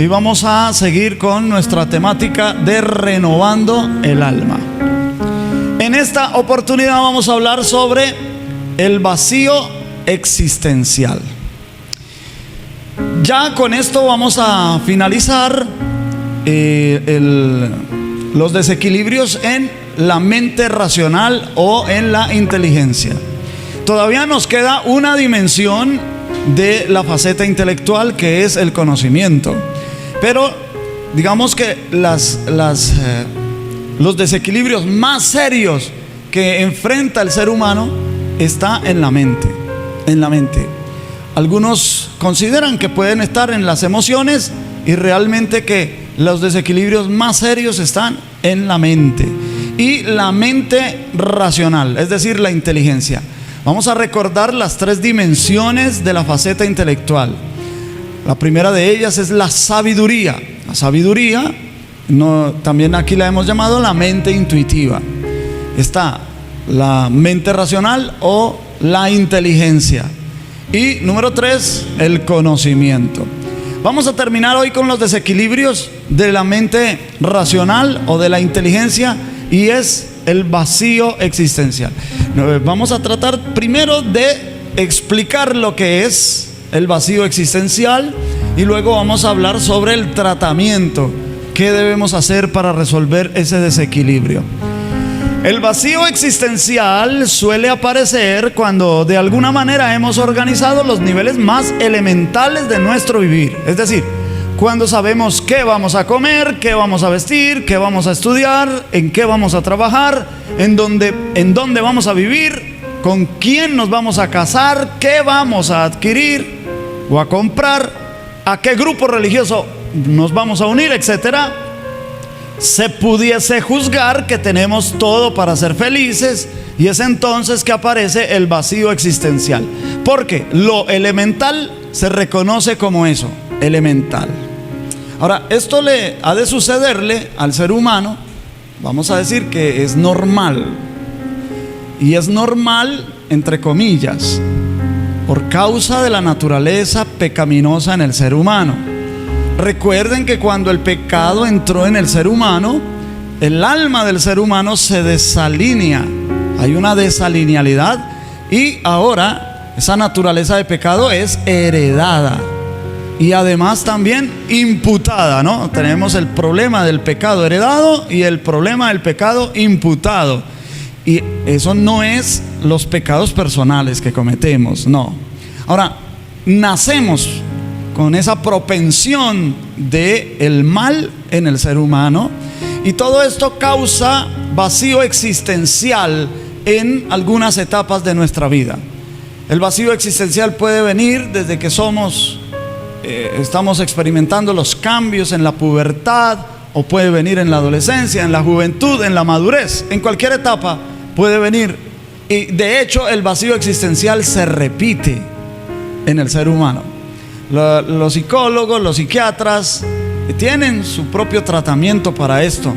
y vamos a seguir con nuestra temática de renovando el alma. En esta oportunidad vamos a hablar sobre el vacío existencial. Ya con esto vamos a finalizar los desequilibrios en la mente racional o en la inteligencia. Todavía nos queda una dimensión de la faceta intelectual, que es el conocimiento. Pero digamos que los desequilibrios más serios que enfrenta el ser humano está en la mente. Algunos consideran que pueden estar en las emociones, y realmente que los desequilibrios más serios están en la mente. Y la mente racional, es decir, la inteligencia. Vamos a recordar las 3 dimensiones de la faceta intelectual. La primera de ellas es la sabiduría. La sabiduría, también aquí la hemos llamado la mente intuitiva. Está la mente racional o la inteligencia. Y número 3, el conocimiento. Vamos a terminar hoy con los desequilibrios de la mente racional o de la inteligencia, y es el vacío existencial. Vamos a tratar primero de explicar lo que es el vacío existencial, y luego vamos a hablar sobre el tratamiento que debemos hacer para resolver ese desequilibrio. El vacío existencial suele aparecer cuando de alguna manera hemos organizado los niveles más elementales de nuestro vivir. Es decir, cuando sabemos qué vamos a comer, qué vamos a vestir, qué vamos a estudiar, en qué vamos a trabajar, en dónde vamos a vivir, con quién nos vamos a casar, qué vamos a adquirir o a comprar, a qué grupo religioso nos vamos a unir, etcétera. Se pudiese juzgar que tenemos todo para ser felices, y es entonces que aparece el vacío existencial, porque lo elemental se reconoce como eso, elemental. Ahora, esto le ha de sucederle al ser humano, vamos a decir que es normal, y es normal entre comillas, por causa de la naturaleza pecaminosa en el ser humano. Recuerden que cuando el pecado entró en el ser humano, el alma del ser humano se desalinea. Hay una desalinealidad, y ahora esa naturaleza de pecado es heredada y además también imputada, ¿no? Tenemos el problema del pecado heredado y el problema del pecado imputado. Y eso no es los pecados personales que cometemos, no. Ahora, nacemos con esa propensión del mal en el ser humano, y todo esto causa vacío existencial en algunas etapas de nuestra vida. El vacío existencial puede venir desde que estamos experimentando los cambios en la pubertad, o puede venir en la adolescencia, en la juventud, en la madurez. En cualquier etapa puede venir, y de hecho el vacío existencial se repite en el ser humano. Los psicólogos, los psiquiatras tienen su propio tratamiento para esto,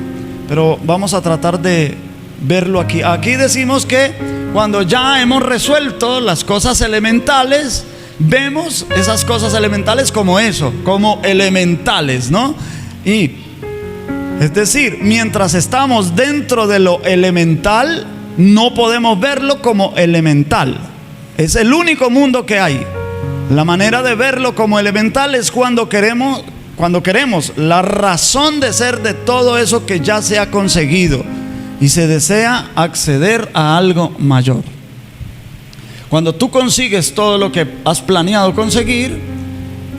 pero vamos a tratar de verlo aquí. Aquí decimos que cuando ya hemos resuelto las cosas elementales, vemos esas cosas elementales como eso, como elementales, ¿no? Y es decir, mientras estamos dentro de lo elemental, no podemos verlo como elemental. Es el único mundo que hay. La manera de verlo como elemental es cuando queremos la razón de ser de todo eso que ya se ha conseguido, y se desea acceder a algo mayor. Cuando tú consigues todo lo que has planeado conseguir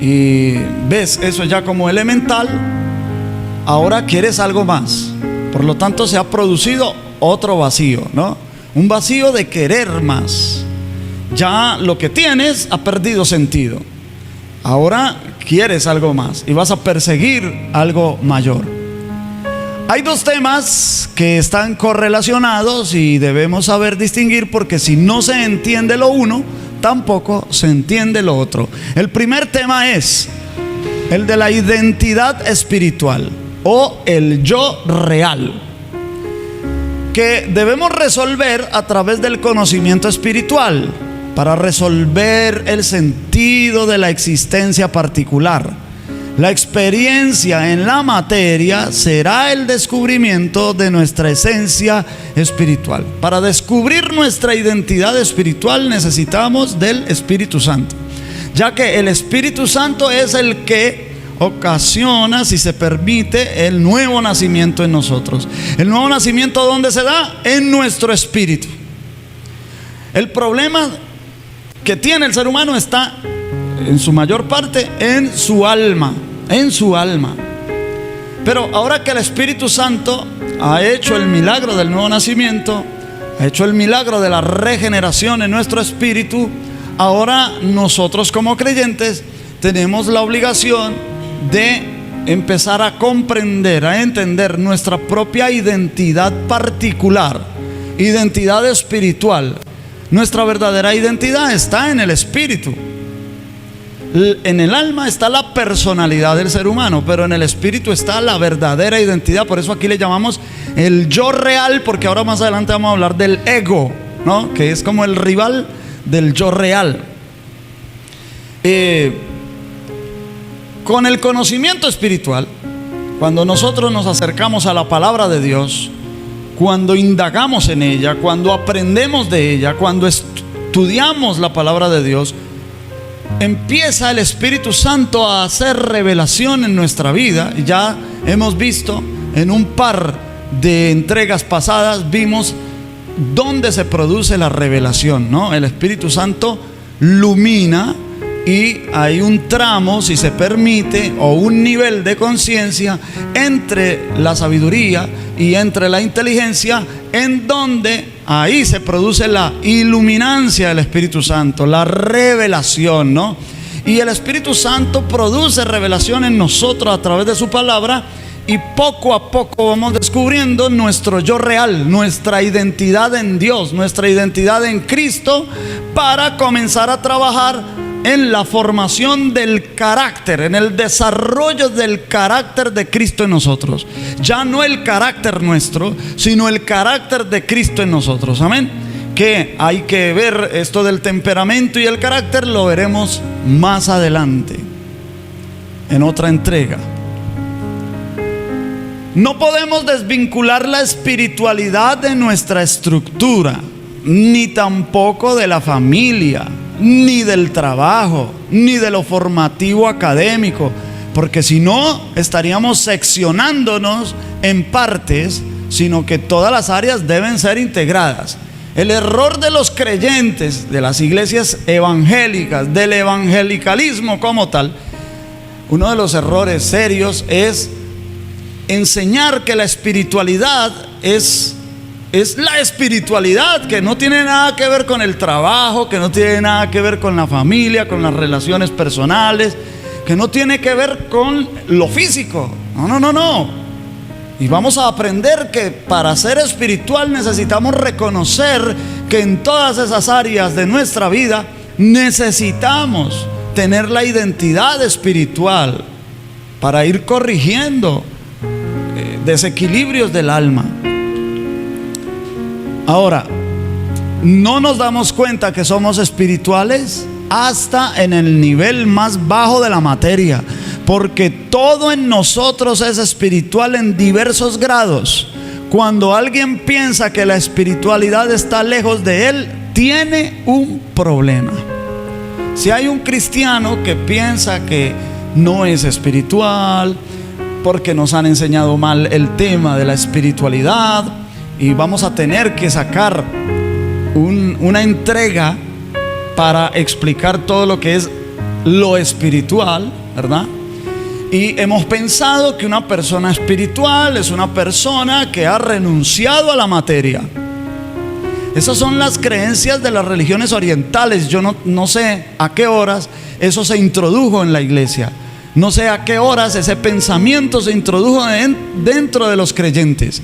y ves eso ya como elemental, ahora quieres algo más. Por lo tanto, se ha producido otro vacío, ¿no? Un vacío de querer más. Ya lo que tienes ha perdido sentido. Ahora quieres algo más y vas a perseguir algo mayor. Hay 2 temas que están correlacionados y debemos saber distinguir, porque si no se entiende lo uno, tampoco se entiende lo otro. El primer tema es el de la identidad espiritual o el yo real, que debemos resolver a través del conocimiento espiritual, para resolver el sentido de la existencia particular. La experiencia en la materia será el descubrimiento de nuestra esencia espiritual. Para descubrir nuestra identidad espiritual necesitamos del Espíritu Santo, ya que el Espíritu Santo es el que ocasiona, si se permite, el nuevo nacimiento en nosotros. ¿El nuevo nacimiento dónde se da? En nuestro espíritu. El problema que tiene el ser humano está en su mayor parte en su alma, Pero ahora que el Espíritu Santo ha hecho el milagro del nuevo nacimiento, ha hecho el milagro de la regeneración en nuestro espíritu, ahora nosotros como creyentes tenemos la obligación de empezar a comprender, a entender nuestra propia identidad particular, identidad espiritual. Nuestra verdadera identidad está en el espíritu. En el alma está la personalidad del ser humano, pero en el espíritu está la verdadera identidad. Por eso aquí le llamamos el yo real, porque ahora más adelante vamos a hablar del ego, ¿no? Que es como el rival del yo real. Con el conocimiento espiritual, cuando nosotros nos acercamos a la palabra de Dios, cuando indagamos en ella, cuando aprendemos de ella, cuando estudiamos la palabra de Dios, empieza el Espíritu Santo a hacer revelación en nuestra vida. Ya hemos visto en un par de entregas pasadas, vimos dónde se produce la revelación, ¿no? El Espíritu Santo ilumina y hay un tramo, si se permite, o un nivel de conciencia entre la sabiduría y entre la inteligencia, en donde ahí se produce la iluminancia del Espíritu Santo, la revelación, ¿no? Y el Espíritu Santo produce revelación en nosotros a través de su palabra, y poco a poco vamos descubriendo nuestro yo real, nuestra identidad en Dios, nuestra identidad en Cristo, para comenzar a trabajar en la formación del carácter, en el desarrollo del carácter de Cristo en nosotros. Ya no el carácter nuestro, sino el carácter de Cristo en nosotros. Amén. Que hay que ver esto del temperamento y el carácter, lo veremos más adelante, en otra entrega. No podemos desvincular la espiritualidad de nuestra estructura, ni tampoco de la familia, ni del trabajo, ni de lo formativo académico, porque si no estaríamos seccionándonos en partes, sino que todas las áreas deben ser integradas. El error de los creyentes, de las iglesias evangélicas, del evangelicalismo como tal, uno de los errores serios es enseñar que la espiritualidad es la espiritualidad, que no tiene nada que ver con el trabajo, que no tiene nada que ver con la familia, con las relaciones personales, que no tiene que ver con lo físico. No. Y vamos a aprender que para ser espiritual necesitamos reconocer que en todas esas áreas de nuestra vida necesitamos tener la identidad espiritual para ir corrigiendo desequilibrios del alma. Ahora, no nos damos cuenta que somos espirituales hasta en el nivel más bajo de la materia, porque todo en nosotros es espiritual en diversos grados. Cuando alguien piensa que la espiritualidad está lejos de él, tiene un problema. Si hay un cristiano que piensa que no es espiritual, porque nos han enseñado mal el tema de la espiritualidad, y vamos a tener que sacar una entrega para explicar todo lo que es lo espiritual, ¿verdad? Y hemos pensado que una persona espiritual es una persona que ha renunciado a la materia. Esas son las creencias de las religiones orientales. Yo no sé a qué horas eso se introdujo en la iglesia. No sé a qué horas ese pensamiento se introdujo dentro de los creyentes,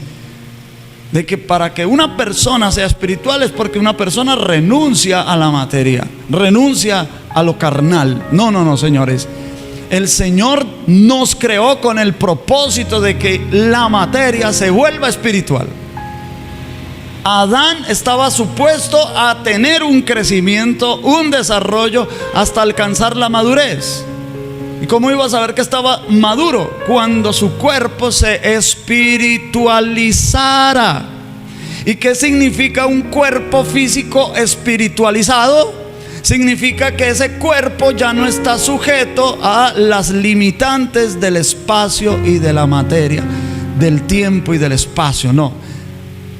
de que para que una persona sea espiritual es porque una persona renuncia a la materia, renuncia a lo carnal. No, señores. El Señor nos creó con el propósito de que la materia se vuelva espiritual. Adán estaba supuesto a tener un crecimiento, un desarrollo hasta alcanzar la madurez. ¿Y cómo iba a saber que estaba maduro? Cuando su cuerpo se espiritualizara. ¿Y qué significa un cuerpo físico espiritualizado? Significa que ese cuerpo ya no está sujeto a las limitantes del espacio y de la materia, del tiempo y del espacio, no.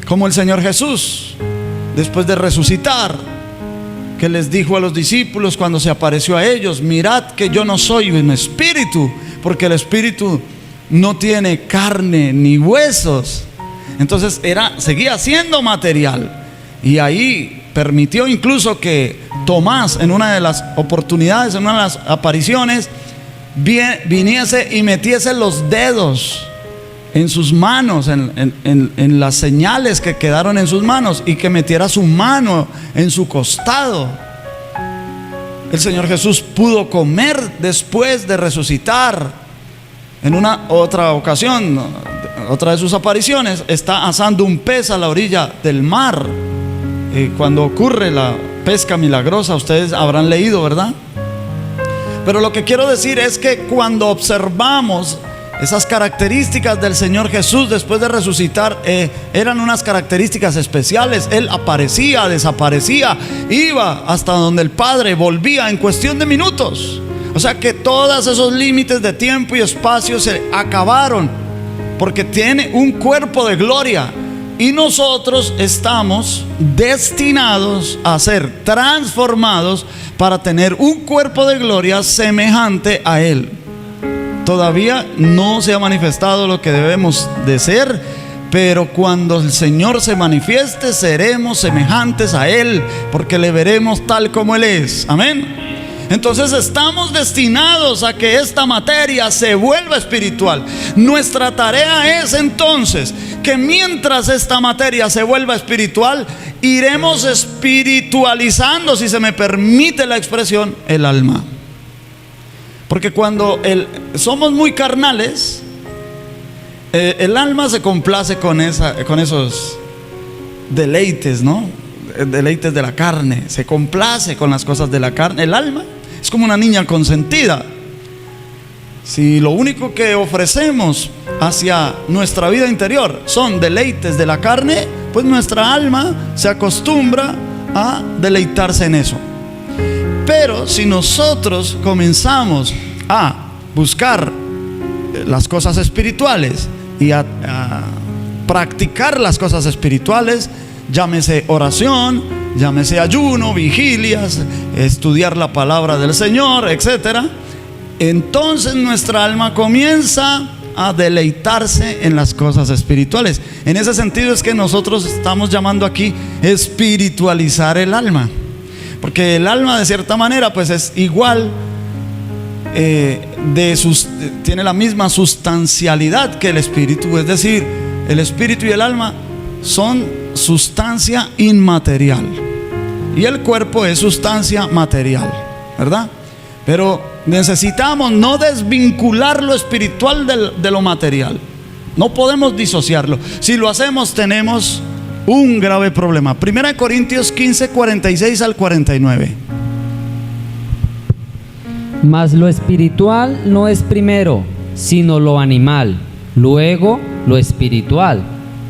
Como el Señor Jesús, después de resucitar, que les dijo a los discípulos cuando se apareció a ellos: mirad que yo no soy un espíritu, porque el espíritu no tiene carne ni huesos. Entonces seguía siendo material. Y ahí permitió incluso que Tomás, en una de las oportunidades, en una de las apariciones, viniese y metiese los dedos en sus manos, en las señales que quedaron en sus manos, y que metiera su mano en su costado. El Señor Jesús pudo comer después de resucitar. En una otra ocasión, otra de sus apariciones, está asando un pez a la orilla del mar. Cuando ocurre la pesca milagrosa, ustedes habrán leído, ¿verdad? Pero lo que quiero decir es que cuando observamos esas características del Señor Jesús después de resucitar, eran unas características especiales. Él aparecía, desaparecía, iba hasta donde el Padre, volvía en cuestión de minutos. O sea que todos esos límites de tiempo y espacio se acabaron, porque tiene un cuerpo de gloria. Y nosotros estamos destinados a ser transformados para tener un cuerpo de gloria semejante a Él. Todavía no se ha manifestado lo que debemos de ser, pero cuando el Señor se manifieste, seremos semejantes a Él, porque le veremos tal como Él es. Amén. Entonces estamos destinados a que esta materia se vuelva espiritual. Nuestra tarea es entonces que mientras esta materia se vuelva espiritual, iremos espiritualizando, si se me permite la expresión, el alma. Porque cuando somos muy carnales, el alma se complace con esos deleites, ¿no? Deleites de la carne. Se complace con las cosas de la carne. El alma es como una niña consentida. Si lo único que ofrecemos hacia nuestra vida interior son deleites de la carne, pues nuestra alma se acostumbra a deleitarse en eso. Pero si nosotros comenzamos a buscar las cosas espirituales y a practicar las cosas espirituales, llámese oración, llámese ayuno, vigilias, estudiar la palabra del Señor, etcétera, entonces nuestra alma comienza a deleitarse en las cosas espirituales. En ese sentido es que nosotros estamos llamando aquí espiritualizar el alma, porque el alma, de cierta manera, pues es igual, tiene la misma sustancialidad que el espíritu. Es decir, el espíritu y el alma son sustancia inmaterial y el cuerpo es sustancia material, ¿verdad? Pero necesitamos no desvincular lo espiritual de lo material. No podemos disociarlo. Si lo hacemos, tenemos un grave problema. 1 Corintios 15, 46 al 49. Mas lo espiritual no es primero, sino lo animal, luego lo espiritual.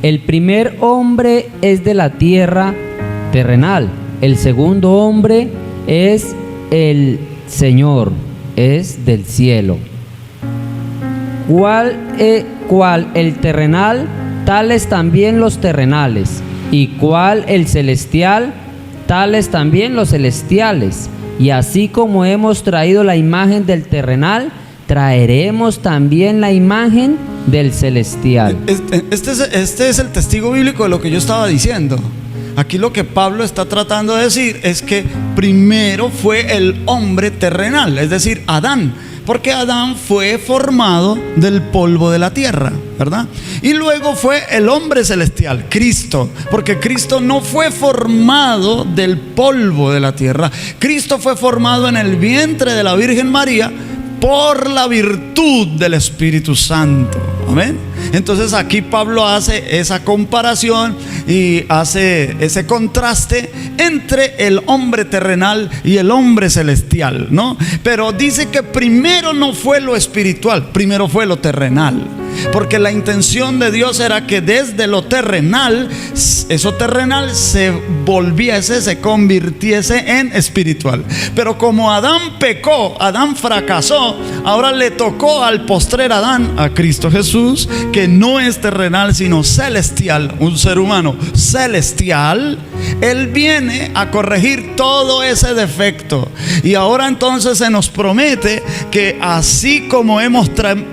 El primer hombre es de la tierra terrenal, el segundo hombre es el Señor, es del cielo. ¿Cuál el terrenal? Tales también los terrenales. ¿Y cuál el celestial? Tales también los celestiales. Y así como hemos traído la imagen del terrenal, traeremos también la imagen del celestial. Este es el testigo bíblico de lo que yo estaba diciendo. Aquí lo que Pablo está tratando de decir es que primero fue el hombre terrenal, es decir, Adán, porque Adán fue formado del polvo de la tierra, ¿verdad? Y luego fue el hombre celestial, Cristo, porque Cristo no fue formado del polvo de la tierra. Cristo fue formado en el vientre de la Virgen María por la virtud del Espíritu Santo. Amén. Entonces aquí Pablo hace esa comparación y hace ese contraste entre el hombre terrenal y el hombre celestial, ¿no? Pero dice que primero no fue lo espiritual, primero fue lo terrenal. Porque la intención de Dios era que desde lo terrenal, eso terrenal se volviese, se convirtiese en espiritual. Pero como Adán pecó, Adán fracasó, ahora le tocó al postrer Adán, a Cristo Jesús, que no es terrenal sino celestial, un ser humano celestial. Él viene a corregir todo ese defecto. Y ahora entonces se nos promete que así como hemos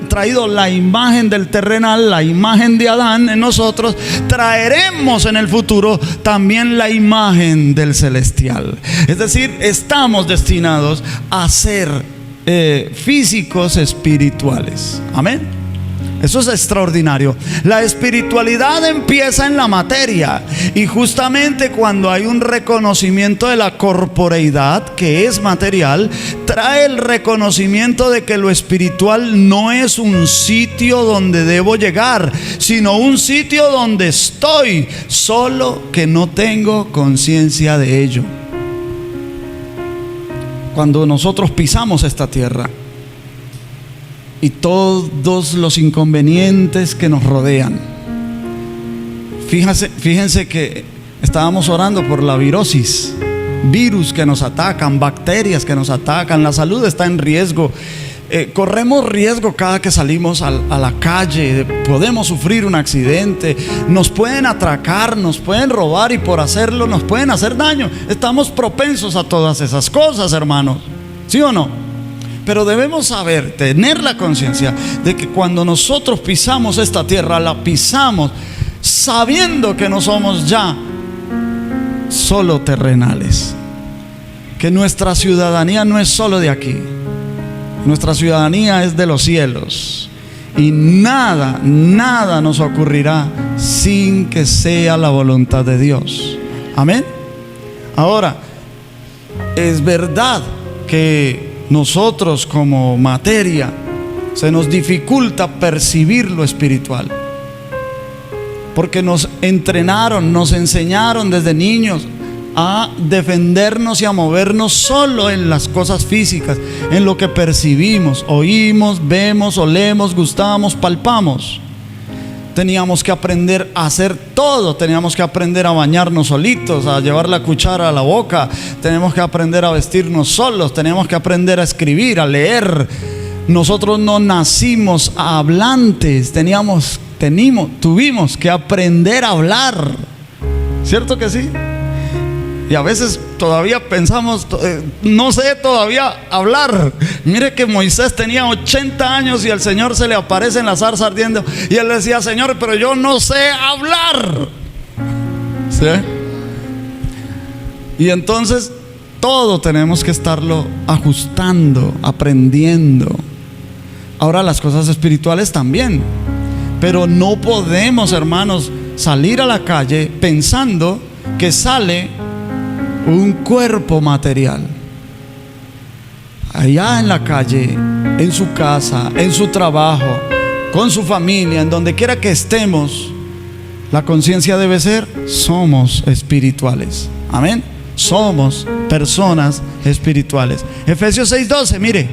traído la imagen del terrenal, la imagen de Adán en nosotros, traeremos en el futuro también la imagen del celestial. Es decir, estamos destinados a ser físicos espirituales. Amén. Eso es extraordinario. La espiritualidad empieza en la materia, y justamente cuando hay un reconocimiento de la corporeidad, que es material, trae el reconocimiento de que lo espiritual no es un sitio donde debo llegar, sino un sitio donde estoy, solo que no tengo conciencia de ello. Cuando nosotros pisamos esta tierra y todos los inconvenientes que nos rodean, fíjense que estábamos orando por la virosis, virus que nos atacan, bacterias que nos atacan, la salud está en riesgo. Corremos riesgo cada que salimos a la calle, podemos sufrir un accidente, nos pueden atracar, nos pueden robar, y por hacerlo nos pueden hacer daño. Estamos propensos a todas esas cosas, hermanos, ¿sí o no? Pero debemos saber, tener la conciencia de que cuando nosotros pisamos esta tierra, la pisamos sabiendo que no somos ya solo terrenales, que nuestra ciudadanía no es solo de aquí, nuestra ciudadanía es de los cielos, y nada nos ocurrirá sin que sea la voluntad de Dios. Amén. Ahora, es verdad que nosotros como materia se nos dificulta percibir lo espiritual, porque nos entrenaron, nos enseñaron desde niños a defendernos y a movernos solo en las cosas físicas, en lo que percibimos, oímos, vemos, olemos, gustamos, palpamos. Teníamos que aprender a hacer todo. Teníamos que aprender a bañarnos solitos, a llevar la cuchara a la boca. Tenemos que aprender a vestirnos solos. Tenemos que aprender a escribir, a leer. Nosotros no nacimos hablantes. Tuvimos que aprender a hablar. ¿Cierto que sí? Y a veces todavía pensamos, no sé todavía hablar. Mire que Moisés tenía 80 años y el Señor se le aparece en la zarza ardiendo, y él decía: Señor, pero yo no sé hablar. ¿Sí? Y entonces todo tenemos que estarlo ajustando, aprendiendo. Ahora las cosas espirituales también. Pero no podemos, hermanos, salir a la calle pensando que sale un cuerpo material. Allá en la calle, en su casa, en su trabajo, con su familia, en donde quiera que estemos, la conciencia debe ser: somos espirituales. Amén. Somos personas espirituales. Efesios 6:12, mire.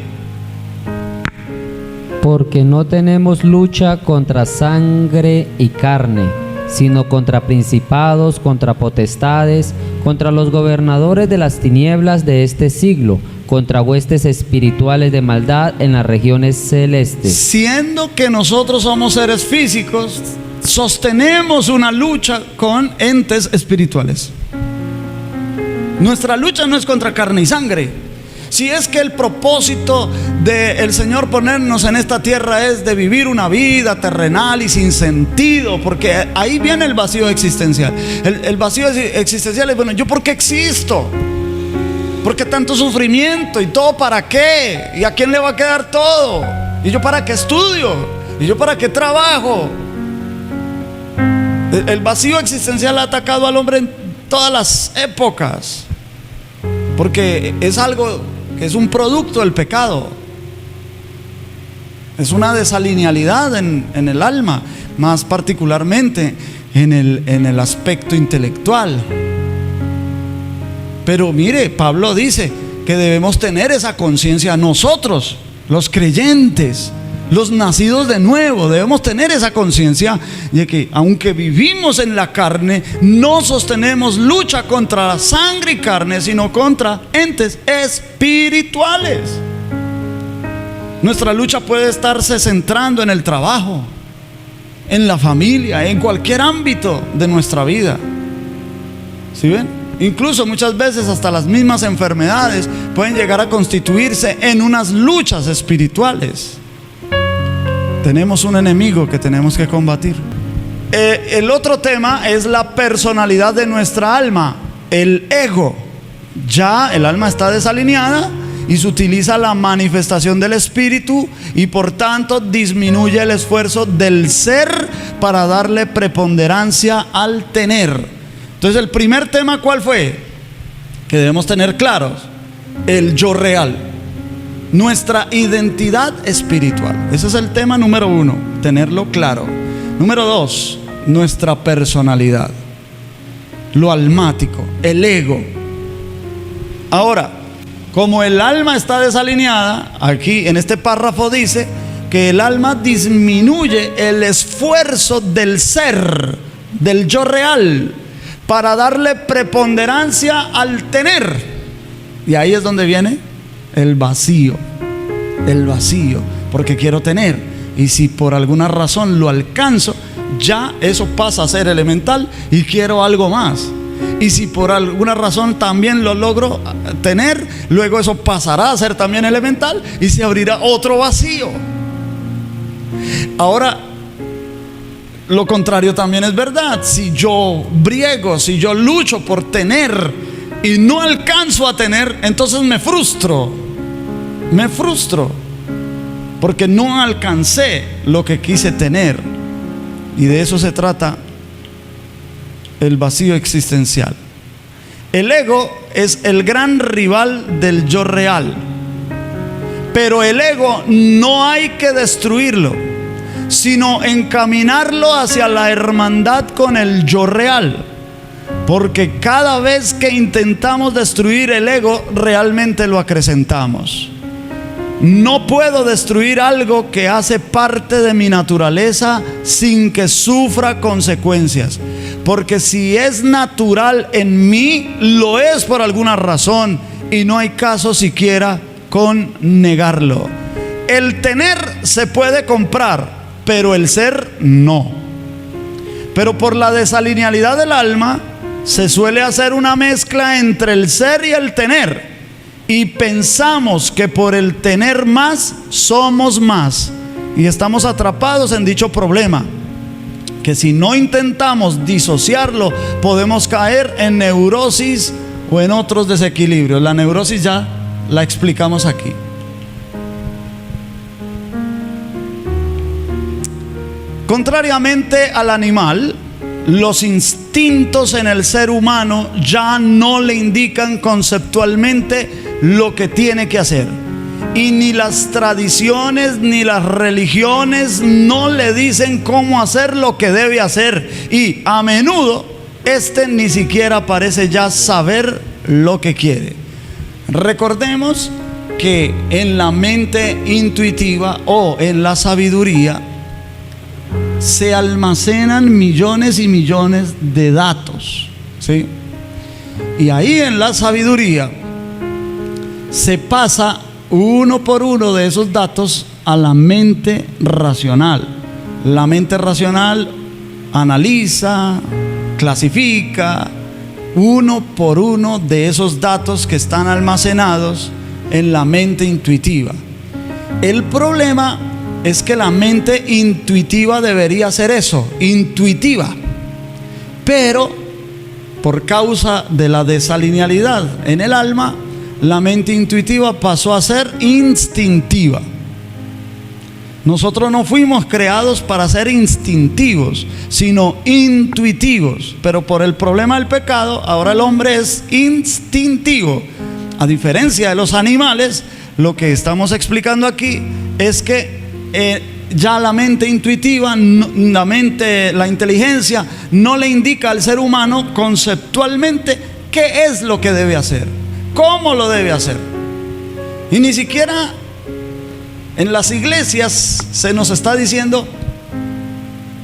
Porque no tenemos lucha contra sangre y carne, sino contra principados, contra potestades, contra los gobernadores de las tinieblas de este siglo, contra huestes espirituales de maldad en las regiones celestes. Siendo que nosotros somos seres físicos, sostenemos una lucha con entes espirituales. Nuestra lucha no es contra carne y sangre. Si es que el propósito del Señor ponernos en esta tierra es de vivir una vida terrenal y sin sentido, porque ahí viene el vacío existencial. El vacío existencial es: bueno, ¿yo por qué existo? ¿Por qué tanto sufrimiento? ¿Y todo para qué? ¿Y a quién le va a quedar todo? ¿Y yo para qué estudio? ¿Y yo para qué trabajo? El vacío existencial ha atacado al hombre en todas las épocas, porque es algo que es un producto del pecado. Es una desalinealidad en el alma, más particularmente en el aspecto intelectual. Pero mire, Pablo dice que debemos tener esa conciencia nosotros, los creyentes, los nacidos de nuevo. Debemos tener esa conciencia de que aunque vivimos en la carne, no sostenemos lucha contra la sangre y carne, sino contra entes espirituales. Nuestra lucha puede estarse centrando en el trabajo, en la familia, en cualquier ámbito de nuestra vida. ¿Sí ven? Incluso muchas veces hasta las mismas enfermedades pueden llegar a constituirse en unas luchas espirituales. Tenemos un enemigo que tenemos que combatir. El otro tema es la personalidad de nuestra alma, el ego. Ya el alma está desalineada y se utiliza la manifestación del espíritu, y por tanto disminuye el esfuerzo del ser para darle preponderancia al tener. Entonces, el primer tema, ¿cuál fue? Que debemos tener claros: el yo real, nuestra identidad espiritual. Ese es el tema número 1, tenerlo claro. Número 2, nuestra personalidad, lo almático, el ego. Ahora, como el alma está desalineada, aquí en este párrafo dice que el alma disminuye el esfuerzo del ser, del yo real, para darle preponderancia al tener. Y ahí es donde viene el vacío, porque quiero tener, y si por alguna razón lo alcanzo, ya eso pasa a ser elemental y quiero algo más. Y si por alguna razón también lo logro tener, luego eso pasará a ser también elemental y se abrirá otro vacío. Ahora, lo contrario también es verdad. Si yo briego, si yo lucho por tener y no alcanzo a tener, entonces me frustro, porque no alcancé lo que quise tener. Y de eso se trata el vacío existencial. El ego es el gran rival del yo real, pero el ego no hay que destruirlo, sino encaminarlo hacia la hermandad con el yo real, porque cada vez que intentamos destruir el ego, realmente lo acrecentamos. No puedo destruir algo que hace parte de mi naturaleza sin que sufra consecuencias, porque si es natural en mí, lo es por alguna razón, y no hay caso siquiera con negarlo. El tener se puede comprar, pero el ser no. Pero por la desalinealidad del alma, se suele hacer una mezcla entre el ser y el tener, y pensamos que por el tener más somos más, y estamos atrapados en dicho problema, que si no intentamos disociarlo, podemos caer en neurosis o en otros desequilibrios. La neurosis ya la explicamos aquí. Contrariamente al animal, los instintos en el ser humano ya no le indican conceptualmente lo que tiene que hacer, y ni las tradiciones ni las religiones no le dicen cómo hacer lo que debe hacer, y a menudo ni siquiera parece ya saber lo que quiere. Recordemos que en la mente intuitiva o en la sabiduría se almacenan millones y millones de datos, ¿sí? Y ahí en la sabiduría se pasa uno por uno de esos datos a la mente racional. La mente racional analiza, clasifica uno por uno de esos datos que están almacenados en la mente intuitiva. El problema es que la mente intuitiva debería ser eso, intuitiva, pero por causa de la desalinealidad en el alma, la mente intuitiva pasó a ser instintiva. Nosotros no fuimos creados para ser instintivos, sino intuitivos, pero por el problema del pecado, ahora el hombre es instintivo. A diferencia de los animales, lo que estamos explicando aquí es que ya la mente intuitiva, la inteligencia no le indica al ser humano conceptualmente qué es lo que debe hacer, cómo lo debe hacer. Y ni siquiera en las iglesias se nos está diciendo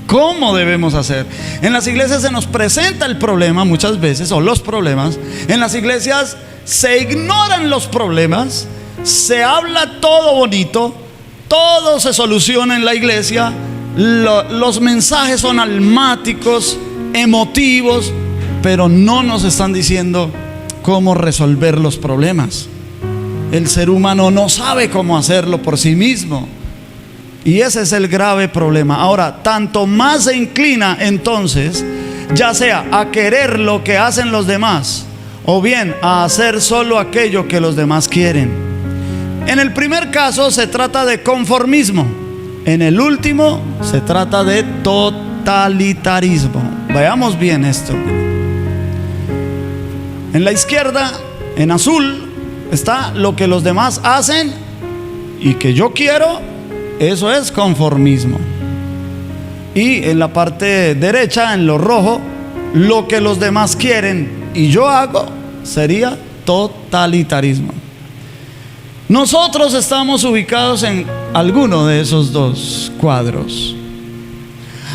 cómo debemos hacer. En las iglesias se nos presenta el problema muchas veces, o los problemas. En las iglesias se ignoran los problemas, se habla todo bonito, todo se soluciona en la iglesia, los mensajes son almáticos, emotivos, pero no nos están diciendo cómo resolver los problemas. El ser humano no sabe cómo hacerlo por sí mismo, y ese es el grave problema. Ahora, tanto más se inclina entonces, ya sea a querer lo que hacen los demás, o bien a hacer solo aquello que los demás quieren. En el primer caso se trata de conformismo, en el último se trata de totalitarismo. Veamos bien esto. En la izquierda, en azul, está lo que los demás hacen y que yo quiero. Eso es conformismo. Y en la parte derecha, en lo rojo, lo que los demás quieren y yo hago, sería totalitarismo. Nosotros estamos ubicados en alguno de esos dos cuadros.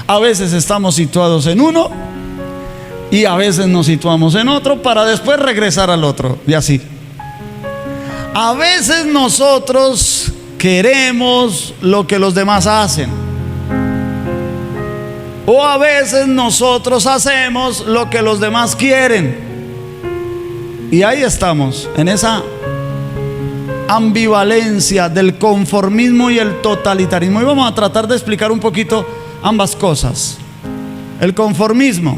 A veces estamos situados en uno y a veces nos situamos en otro para después regresar al otro, y así. A veces nosotros queremos lo que los demás hacen, o a veces nosotros hacemos lo que los demás quieren. Y ahí estamos, en esa ambivalencia del conformismo y el totalitarismo. Y vamos a tratar de explicar un poquito ambas cosas. El conformismo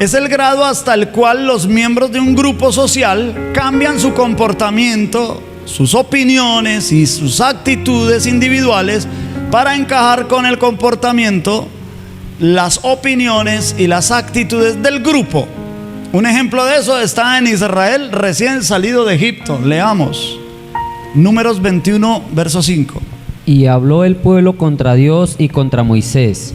es el grado hasta el cual los miembros de un grupo social cambian su comportamiento, sus opiniones y sus actitudes individuales para encajar con el comportamiento, las opiniones y las actitudes del grupo. Un ejemplo de eso está en Israel recién salido de Egipto. Leamos Números 21, verso 5. Y habló el pueblo contra Dios y contra Moisés: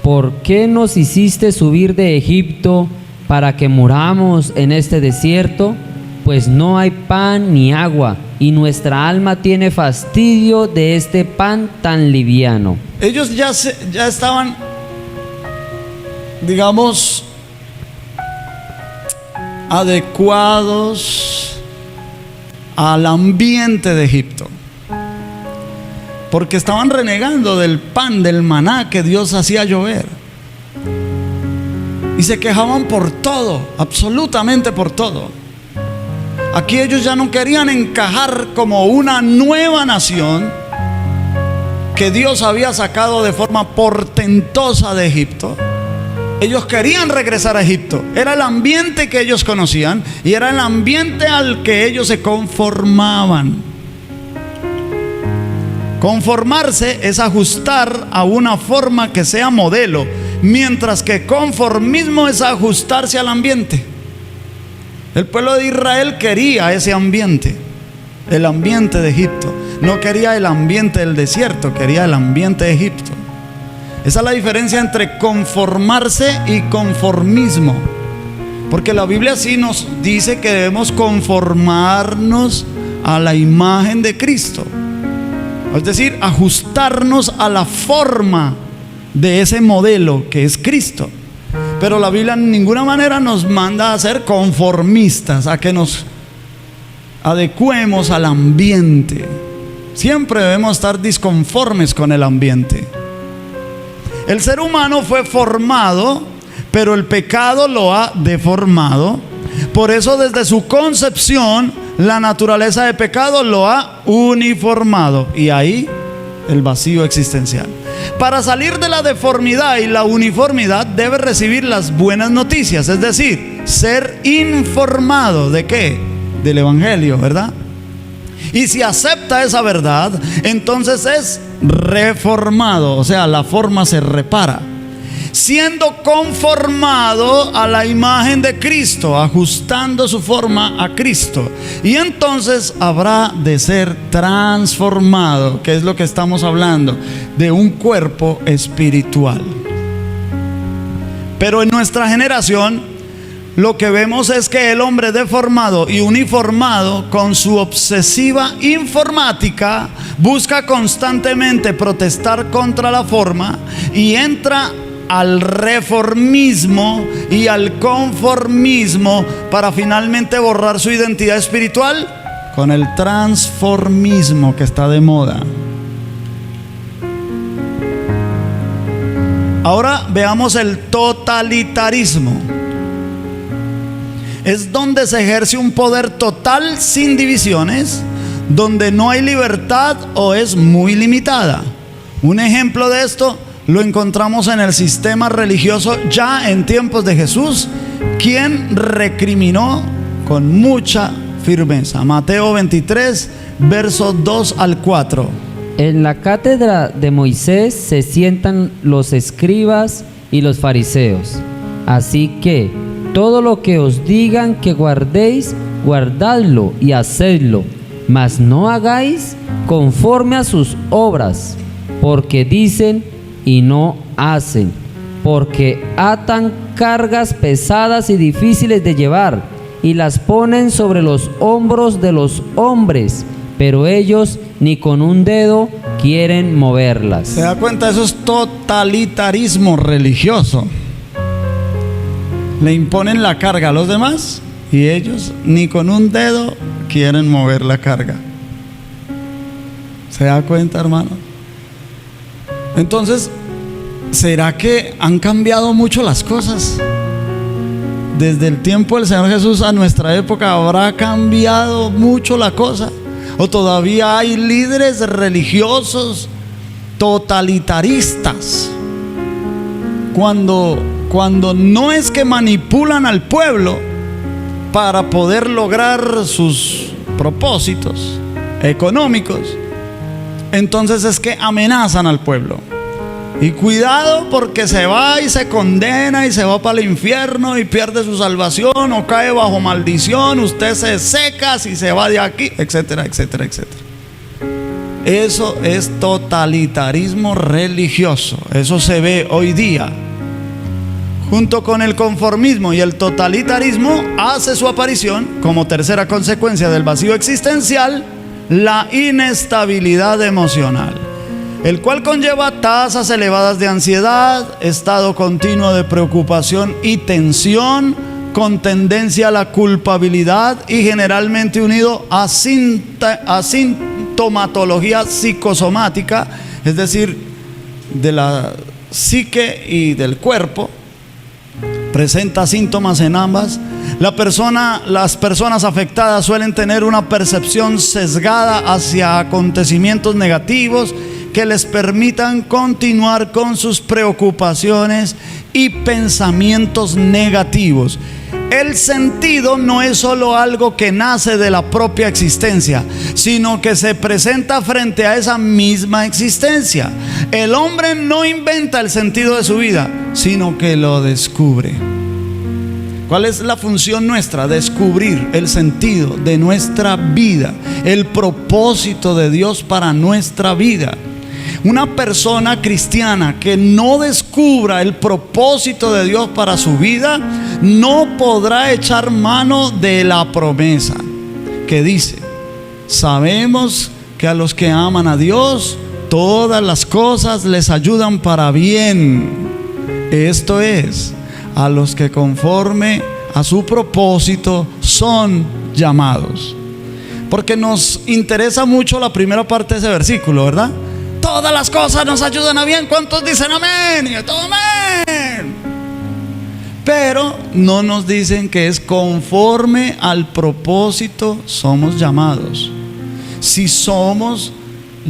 ¿por qué nos hiciste subir de Egipto para que muramos en este desierto? Pues no hay pan ni agua, y nuestra alma tiene fastidio de este pan tan liviano. Ellos ya estaban, digamos, adecuados al ambiente de Egipto, porque estaban renegando del pan, del maná que Dios hacía llover, y se quejaban por todo, absolutamente por todo. Aquí ellos ya no querían encajar como una nueva nación que Dios había sacado de forma portentosa de Egipto. Ellos querían regresar a Egipto. Era el ambiente que ellos conocían y era el ambiente al que ellos se conformaban. Conformarse es ajustar a una forma que sea modelo, mientras que conformismo es ajustarse al ambiente. El pueblo de Israel quería ese ambiente, el ambiente de Egipto. No quería el ambiente del desierto, quería el ambiente de Egipto. Esa es la diferencia entre conformarse y conformismo, porque la Biblia sí nos dice que debemos conformarnos a la imagen de Cristo, es decir, ajustarnos a la forma de ese modelo que es Cristo. Pero la Biblia en ninguna manera nos manda a ser conformistas, a que nos adecuemos al ambiente. Siempre debemos estar disconformes con el ambiente. El ser humano fue formado, pero el pecado lo ha deformado. Por eso desde su concepción, la naturaleza de pecado lo ha uniformado. Y ahí el vacío existencial. Para salir de la deformidad y la uniformidad debe recibir las buenas noticias, es decir, ser informado ¿de qué? Del Evangelio, ¿verdad? Y si acepta esa verdad, entonces es reformado, o sea, la forma se repara. siendo conformado a la imagen de Cristo, ajustando su forma a Cristo. Y entonces habrá de ser transformado, que es lo que estamos hablando, de un cuerpo espiritual. Pero en nuestra generación lo que vemos es que el hombre deformado y uniformado, con su obsesiva informática, busca constantemente protestar contra la forma y entra al reformismo y al conformismo para finalmente borrar su identidad espiritual con el transformismo que está de moda. Ahora veamos el totalitarismo. Es donde se ejerce un poder total sin divisiones, donde no hay libertad o es muy limitada. Un ejemplo de esto lo encontramos en el sistema religioso ya en tiempos de Jesús, quien recriminó con mucha firmeza. Mateo 23, versos 2 al 4. En la cátedra de Moisés se sientan los escribas y los fariseos. Así que todo lo que os digan que guardéis, guardadlo y hacedlo, mas no hagáis conforme a sus obras, porque dicen y no hacen, porque atan cargas pesadas y difíciles de llevar, y las ponen sobre los hombros de los hombres, pero ellos ni con un dedo quieren moverlas. ¿Se da cuenta? Eso es totalitarismo religioso. Le imponen la carga a los demás y ellos ni con un dedo quieren mover la carga. ¿Se da cuenta, hermano? Entonces, ¿será que han cambiado mucho las cosas? Desde el tiempo del Señor Jesús a nuestra época, ¿habrá cambiado mucho la cosa? ¿O todavía hay líderes religiosos totalitaristas? Cuando no es que manipulan al pueblo para poder lograr sus propósitos económicos, entonces es que amenazan al pueblo. Y cuidado, porque se va y se condena y se va para el infierno y pierde su salvación o cae bajo maldición, usted se seca si se va de aquí, etcétera, etcétera, etcétera. Eso es totalitarismo religioso. Eso se ve hoy día. Junto con el conformismo y el totalitarismo, hace su aparición, como tercera consecuencia del vacío existencial, la inestabilidad emocional, el cual conlleva tasas elevadas de ansiedad, estado continuo de preocupación y tensión, con tendencia a la culpabilidad y generalmente unido a sintomatología psicosomática, es decir, de la psique y del cuerpo. Presenta síntomas en ambas. Las personas afectadas suelen tener una percepción sesgada hacia acontecimientos negativos que les permitan continuar con sus preocupaciones y pensamientos negativos. El sentido no es solo algo que nace de la propia existencia, sino que se presenta frente a esa misma existencia. El hombre no inventa el sentido de su vida, sino que lo descubre. ¿Cuál es la función nuestra? Descubrir el sentido de nuestra vida, el propósito de Dios para nuestra vida. Una persona cristiana que no descubra el propósito de Dios para su vida no podrá echar mano de la promesa que dice: sabemos que a los que aman a Dios todas las cosas les ayudan para bien. Esto es, a los que conforme a su propósito son llamados. Porque nos interesa mucho la primera parte de ese versículo, ¿verdad? Todas las cosas nos ayudan a bien. ¿Cuántos dicen amén? Y todo amén. Pero no nos dicen que es conforme al propósito somos llamados. Si somos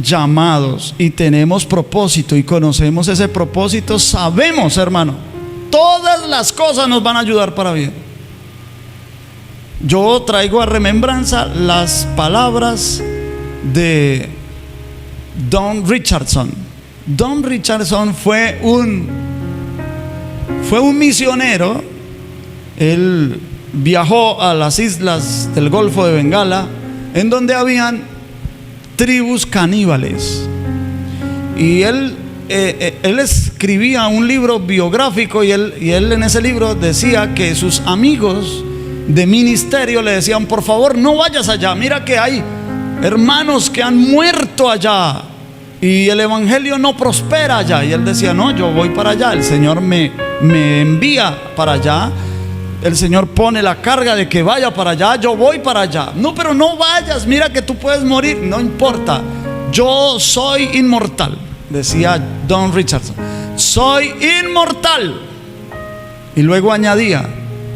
llamados y tenemos propósito y conocemos ese propósito, sabemos, hermano, todas las cosas nos van a ayudar para bien. Yo traigo a remembranza las palabras de Don Richardson. Don Richardson fue un fue un misionero. Él viajó a las islas del Golfo de Bengala, en donde habían tribus caníbales. Y él escribía un libro biográfico, y él en ese libro decía que sus amigos de ministerio le decían: por favor, no vayas allá, mira que hay hermanos que han muerto allá y el evangelio no prospera allá. Y él decía: no, yo voy para allá, el Señor me envía para allá, el Señor pone la carga de que vaya para allá, yo voy para allá. No, pero no vayas, mira que tú puedes morir. No importa, yo soy inmortal, decía Don Richardson, soy inmortal. Y luego añadía: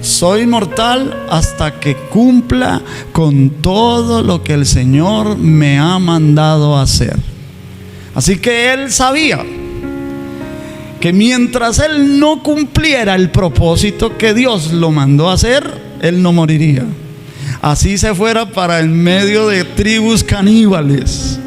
soy inmortal hasta que cumpla con todo lo que el Señor me ha mandado a hacer. Así que él sabía que mientras él no cumpliera el propósito que Dios lo mandó a hacer, él no moriría. Así se fuera para en medio de tribus caníbales.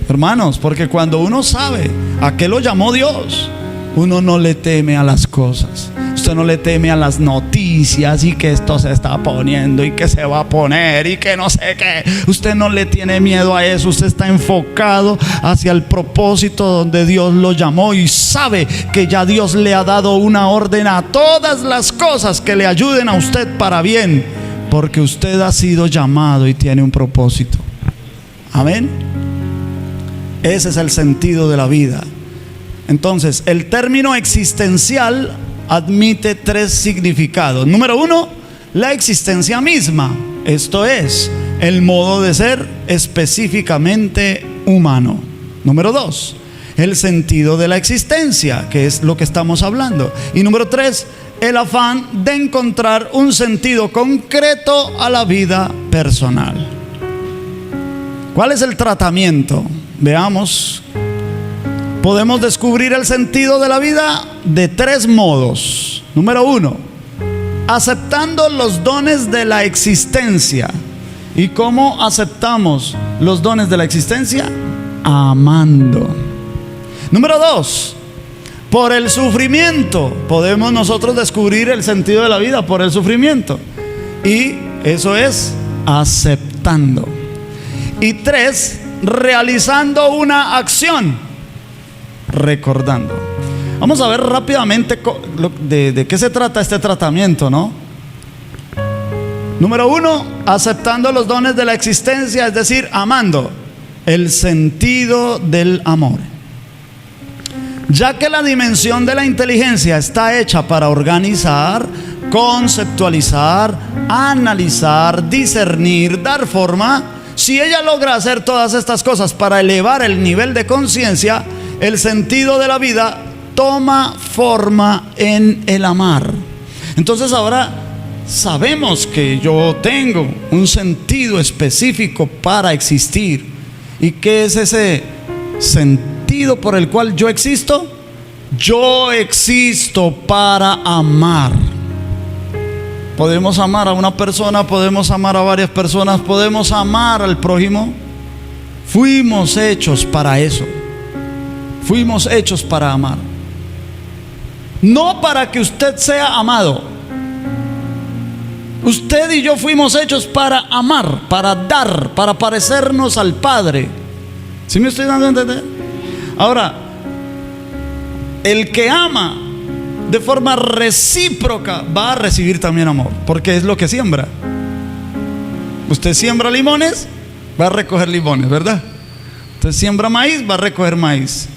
Hermanos, porque cuando uno sabe a qué lo llamó Dios, uno no le teme a las cosas. Usted no le teme a las noticias y que esto se está poniendo y que se va a poner y que no sé qué. Usted no le tiene miedo a eso. Usted está enfocado hacia el propósito donde Dios lo llamó, y sabe que ya Dios le ha dado una orden a todas las cosas que le ayuden a usted para bien, porque usted ha sido llamado y tiene un propósito. Amén. Ese es el sentido de la vida. Entonces, el término existencial admite tres significados. Número uno, la existencia misma, esto es, el modo de ser específicamente humano. Número dos, el sentido de la existencia, que es lo que estamos hablando. Y número tres, el afán de encontrar un sentido concreto a la vida personal. ¿Cuál es el tratamiento? Veamos. Podemos descubrir el sentido de la vida de tres modos. Número uno, aceptando los dones de la existencia. ¿Y cómo aceptamos los dones de la existencia? Amando. Número dos, por el sufrimiento. Podemos nosotros descubrir el sentido de la vida por el sufrimiento. Y eso es aceptando. Y tres, realizando una acción. Recordando. Vamos a ver rápidamente de qué se trata este tratamiento, ¿no? Número uno, aceptando los dones de la existencia, es decir, amando. El sentido del amor. Ya que la dimensión de la inteligencia está hecha para organizar, conceptualizar, analizar, discernir, dar forma, si ella logra hacer todas estas cosas para elevar el nivel de conciencia, el sentido de la vida toma forma en el amar. Entonces ahora sabemos que yo tengo un sentido específico para existir. ¿Y qué es ese sentido por el cual yo existo? Yo existo para amar. Podemos amar a una persona, podemos amar a varias personas, podemos amar al prójimo. Fuimos hechos para eso. Fuimos hechos para amar. No para que usted sea amado. Usted y yo fuimos hechos para amar, para dar, para parecernos al Padre. ¿Sí me estoy dando a entender? Ahora, el que ama de forma recíproca va a recibir también amor, porque es lo que siembra. Usted siembra limones, va a recoger limones, ¿verdad? Usted siembra maíz, va a recoger maíz.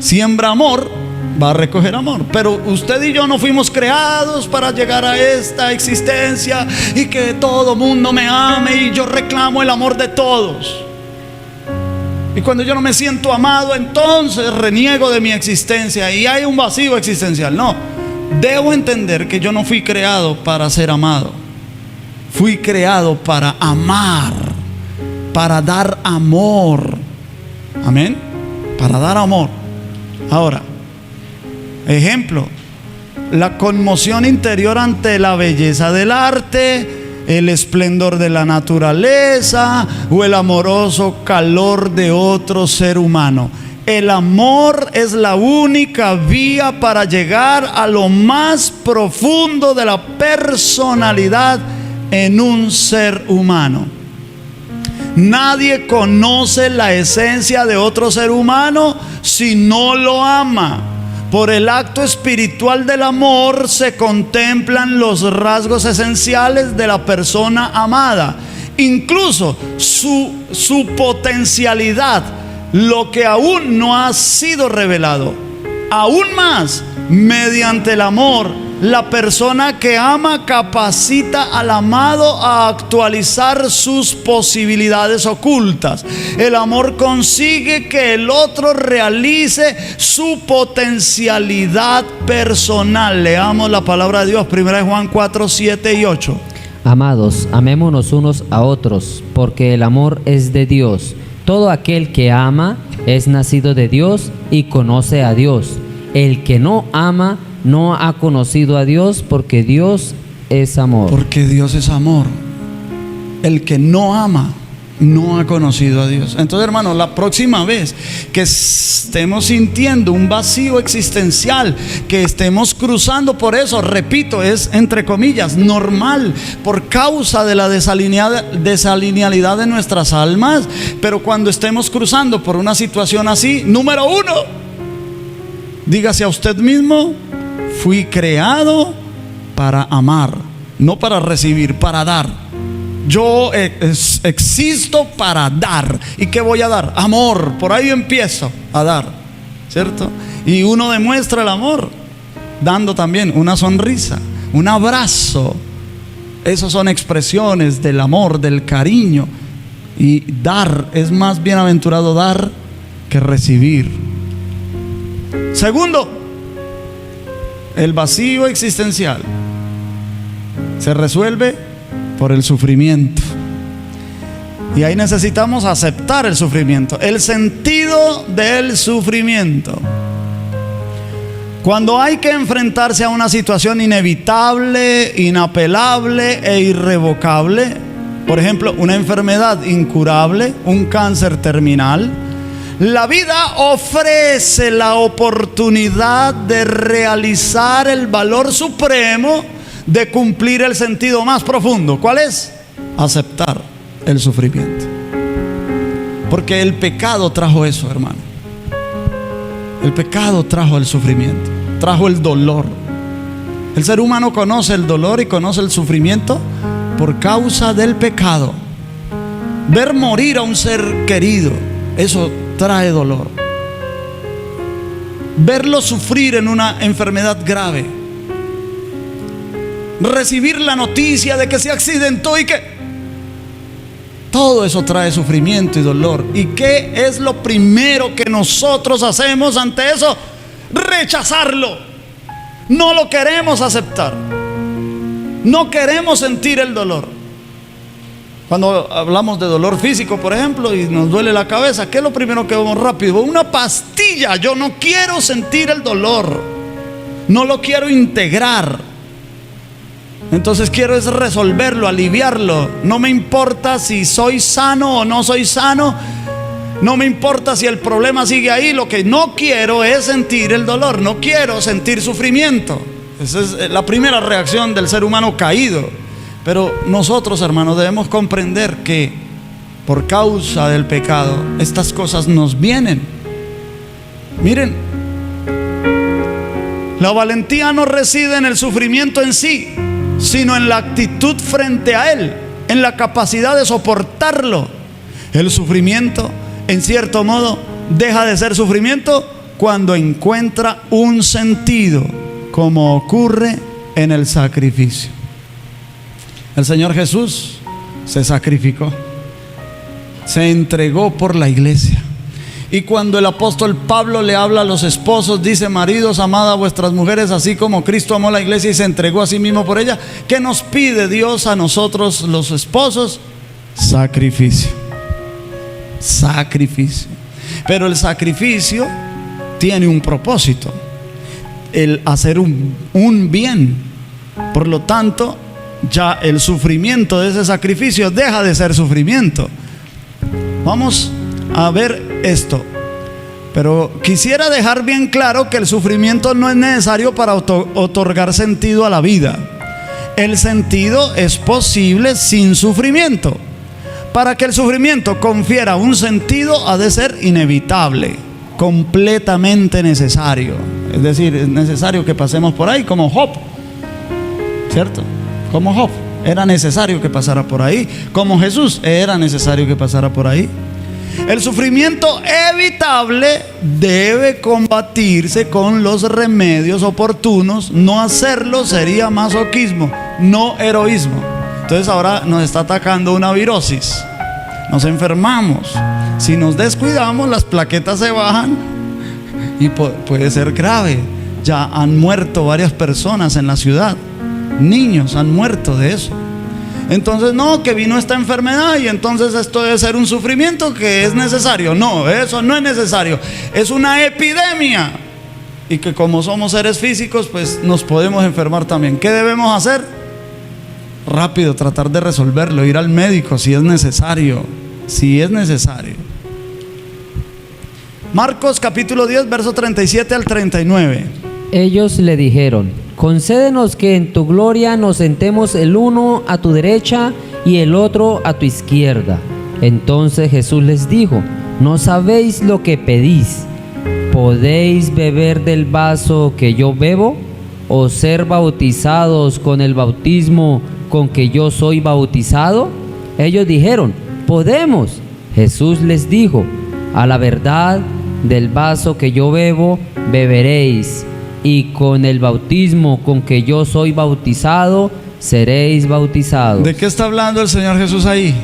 Siembra amor, va a recoger amor. Pero usted y yo no fuimos creados para llegar a esta existencia y que todo mundo me ame y yo reclamo el amor de todos. Y cuando yo no me siento amado, entonces reniego de mi existencia y hay un vacío existencial. No, debo entender que yo no fui creado para ser amado. Fui creado para amar, para dar amor. Amén. Para dar amor. Ahora, ejemplo, la conmoción interior ante la belleza del arte, el esplendor de la naturaleza o el amoroso calor de otro ser humano. El amor es la única vía para llegar a lo más profundo de la personalidad en un ser humano. Nadie conoce la esencia de otro ser humano si no lo ama. Por el acto espiritual del amor se contemplan los rasgos esenciales de la persona amada, incluso su potencialidad, lo que aún no ha sido revelado. Aún más, mediante el amor, la persona que ama capacita al amado a actualizar sus posibilidades ocultas. El amor consigue que el otro realice su potencialidad personal. Leamos la palabra de Dios, 1 Juan 4, 7 y 8. Amados, amémonos unos a otros, porque el amor es de Dios. Todo aquel que ama es nacido de Dios y conoce a Dios. El que no ama no ha conocido a Dios, porque Dios es amor. Porque Dios es amor. El que no ama no ha conocido a Dios. Entonces, hermanos, la próxima vez que estemos sintiendo un vacío existencial, que estemos cruzando por eso, repito, es entre comillas normal por causa de la desalinealidad de nuestras almas, pero cuando estemos cruzando por una situación así, número uno, dígase a usted mismo: fui creado para amar, no para recibir, para dar. Yo existo para dar. ¿Y qué voy a dar? Amor. Por ahí empiezo a dar, ¿cierto? Y uno demuestra el amor dando también una sonrisa, un abrazo. Esas son expresiones del amor, del cariño. Y dar, es más bienaventurado dar que recibir. Segundo, el vacío existencial se resuelve por el sufrimiento. Y ahí necesitamos aceptar el sufrimiento, el sentido del sufrimiento. Cuando hay que enfrentarse a una situación inevitable, inapelable e irrevocable, por ejemplo, una enfermedad incurable, un cáncer terminal, la vida ofrece la oportunidad de realizar el valor supremo de cumplir el sentido más profundo. ¿Cuál es? Aceptar el sufrimiento. Porque el pecado trajo eso, hermano. El pecado trajo el sufrimiento, trajo el dolor. El ser humano conoce el dolor y conoce el sufrimiento por causa del pecado. Ver morir a un ser querido, eso trae dolor. Verlo sufrir en una enfermedad grave, recibir la noticia de que se accidentó y que todo eso trae sufrimiento y dolor. ¿Y qué es lo primero que nosotros hacemos ante eso? Rechazarlo. No lo queremos aceptar. No queremos sentir el dolor. Cuando hablamos de dolor físico, por ejemplo, y nos duele la cabeza, ¿qué es lo primero que vamos rápido? Una pastilla. Yo no quiero sentir el dolor, no lo quiero integrar. Entonces quiero es resolverlo, aliviarlo. No me importa si soy sano o no soy sano. No me importa si el problema sigue ahí. Lo que no quiero es sentir el dolor. No quiero sentir sufrimiento. Esa es la primera reacción del ser humano caído. Pero nosotros, hermanos, debemos comprender que por causa del pecado estas cosas nos vienen. Miren, la valentía no reside en el sufrimiento en sí, sino en la actitud frente a él, en la capacidad de soportarlo. El sufrimiento, en cierto modo, deja de ser sufrimiento cuando encuentra un sentido, como ocurre en el sacrificio. El Señor Jesús se sacrificó, se entregó por la iglesia. Y cuando el apóstol Pablo le habla a los esposos, dice: maridos, amad a vuestras mujeres así como Cristo amó la iglesia y se entregó a sí mismo por ella. ¿Qué nos pide Dios a nosotros los esposos? Sacrificio. Sacrificio. Pero el sacrificio tiene un propósito: el hacer un bien. Por lo tanto, ya el sufrimiento de ese sacrificio deja de ser sufrimiento. Vamos a ver esto. Pero quisiera dejar bien claro que el sufrimiento no es necesario para otorgar sentido a la vida. El sentido es posible sin sufrimiento. Para que el sufrimiento confiera un sentido, ha de ser inevitable, completamente necesario. Es decir, es necesario que pasemos por ahí, como Job, ¿cierto? Como Job, era necesario que pasara por ahí. Como Jesús, era necesario que pasara por ahí. El sufrimiento evitable debe combatirse con los remedios oportunos. No hacerlo sería masoquismo, no heroísmo. Entonces ahora nos está atacando una virosis. Nos enfermamos. Si nos descuidamos, las plaquetas se bajan y puede ser grave. Ya han muerto varias personas en la ciudad. Niños han muerto de eso. Entonces, no, que vino esta enfermedad y entonces esto debe ser un sufrimiento que es necesario. No, eso no es necesario. Es una epidemia. Y que como somos seres físicos, pues nos podemos enfermar también. ¿Qué debemos hacer? Rápido, tratar de resolverlo, ir al médico si es necesario. Si es necesario. Marcos capítulo 10, verso 37 al 39. Ellos le dijeron: concédenos que en tu gloria nos sentemos el uno a tu derecha y el otro a tu izquierda. Entonces Jesús les dijo: no sabéis lo que pedís. ¿Podéis beber del vaso que yo bebo? ¿O ser bautizados con el bautismo con que yo soy bautizado? Ellos dijeron: podemos. Jesús les dijo: a la verdad, del vaso que yo bebo, beberéis, y con el bautismo con que yo soy bautizado, seréis bautizados. ¿De qué está hablando el Señor Jesús ahí?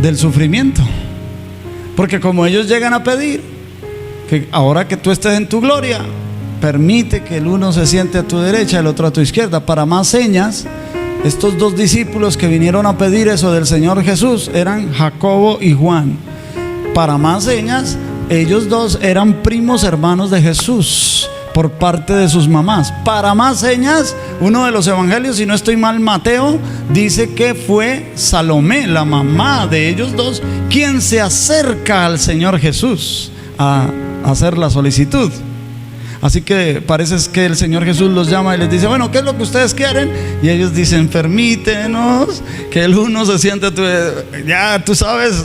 Del sufrimiento. Porque como ellos llegan a pedir que ahora que tú estés en tu gloria, permite que el uno se siente a tu derecha, el otro a tu izquierda. Para más señas, estos dos discípulos que vinieron a pedir eso del Señor Jesús eran Jacobo y Juan. Para más señas, ellos dos eran primos hermanos de Jesús por parte de sus mamás. Para más señas, uno de los evangelios, si no estoy mal, Mateo, dice que fue Salomé, la mamá de ellos dos, quien se acerca al Señor Jesús a hacer la solicitud. Así que parece que el Señor Jesús los llama y les dice: bueno, ¿qué es lo que ustedes quieren? Y ellos dicen: permítenos que el uno se siente a tu... Ya tú sabes,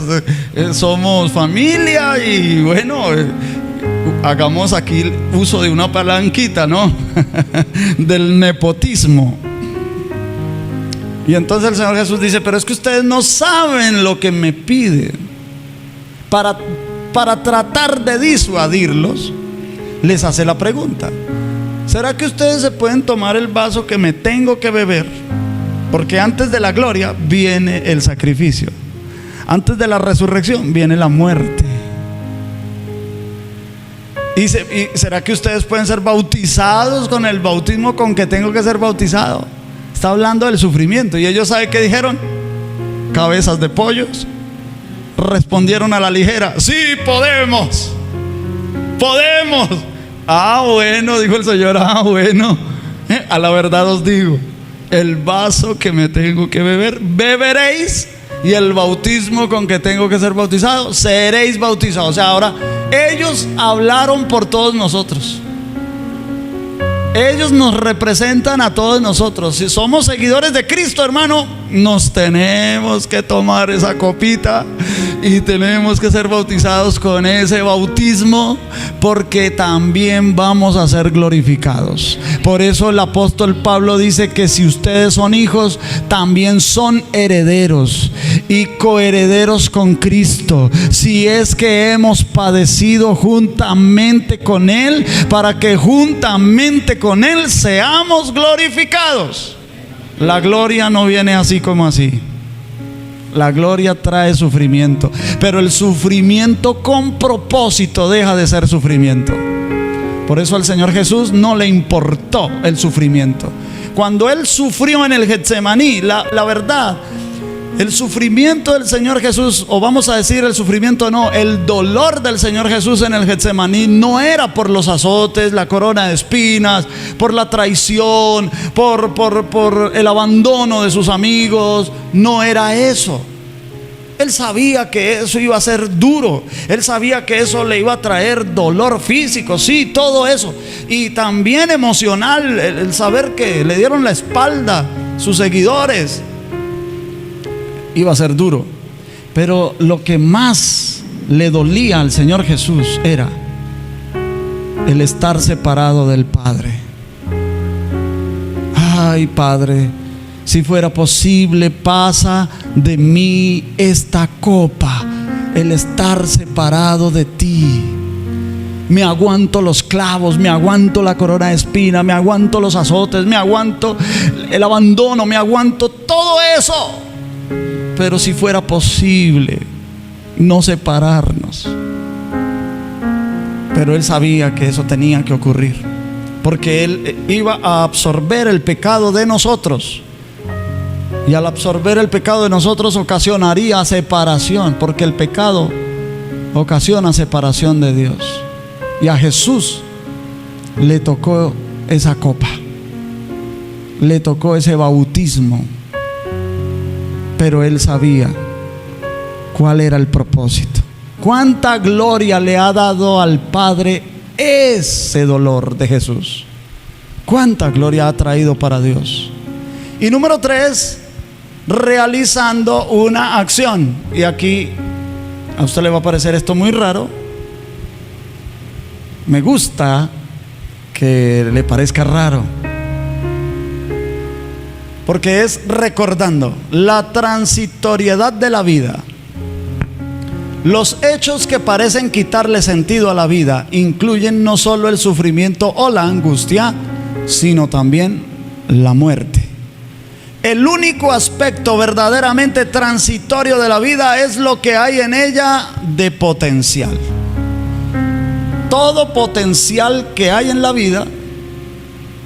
somos familia y bueno, hagamos aquí uso de una palanquita, ¿no? Del nepotismo. Y entonces el Señor Jesús dice: pero es que ustedes no saben lo que me piden. Para tratar de disuadirlos, les hace la pregunta: ¿será que ustedes se pueden tomar el vaso que me tengo que beber? Porque antes de la gloria viene el sacrificio. Antes de la resurrección viene la muerte. ¿Y será que ustedes pueden ser bautizados con el bautismo con que tengo que ser bautizado? Está hablando del sufrimiento. ¿Y ellos saben qué dijeron? Cabezas de pollos. Respondieron a la ligera: sí, podemos. Podemos. Ah, bueno, dijo el Señor. Ah, bueno. A la verdad os digo, el vaso que me tengo que beber, beberéis, y el bautismo con que tengo que ser bautizado, seréis bautizados. O sea, ahora ellos hablaron por todos nosotros. Ellos nos representan a todos nosotros. Si somos seguidores de Cristo, hermano, nos tenemos que tomar esa copita y tenemos que ser bautizados con ese bautismo, porque también vamos a ser glorificados. Por eso el apóstol Pablo dice que si ustedes son hijos, también son herederos y coherederos con Cristo, si es que hemos padecido juntamente con Él, para que juntamente con Él seamos glorificados. La gloria no viene así como así. La gloria trae sufrimiento, pero el sufrimiento con propósito deja de ser sufrimiento. Por eso al Señor Jesús no le importó el sufrimiento. Cuando Él sufrió en el Getsemaní, la verdad, el sufrimiento del Señor Jesús, o vamos a decir el sufrimiento no, el dolor del Señor Jesús en el Getsemaní no era por los azotes, la corona de espinas, por la traición, por el abandono de sus amigos. No era eso. Él sabía que eso iba a ser duro. Él sabía que eso le iba a traer dolor físico, sí, todo eso. Y también emocional, el saber que le dieron la espalda sus seguidores. Iba a ser duro. Pero lo que más le dolía al Señor Jesús era el estar separado del Padre. Ay, Padre, si fuera posible, pasa de mí esta copa, el estar separado de ti. Me aguanto los clavos, me aguanto la corona de espina, me aguanto los azotes, me aguanto el abandono, me aguanto todo eso. Pero si fuera posible no separarnos. Pero Él sabía que eso tenía que ocurrir, porque Él iba a absorber el pecado de nosotros. Y al absorber el pecado de nosotros ocasionaría separación, porque el pecado ocasiona separación de Dios. Y a Jesús le tocó esa copa, le tocó ese bautismo. Pero Él sabía cuál era el propósito. Cuánta gloria le ha dado al Padre ese dolor de Jesús. Cuánta gloria ha traído para Dios. Y número 3, realizando una acción. Y aquí a usted le va a parecer esto muy raro. Me gusta que le parezca raro, porque es recordando la transitoriedad de la vida. Los hechos que parecen quitarle sentido a la vida incluyen no solo el sufrimiento o la angustia, sino también la muerte. El único aspecto verdaderamente transitorio de la vida es lo que hay en ella de potencial. Todo potencial que hay en la vida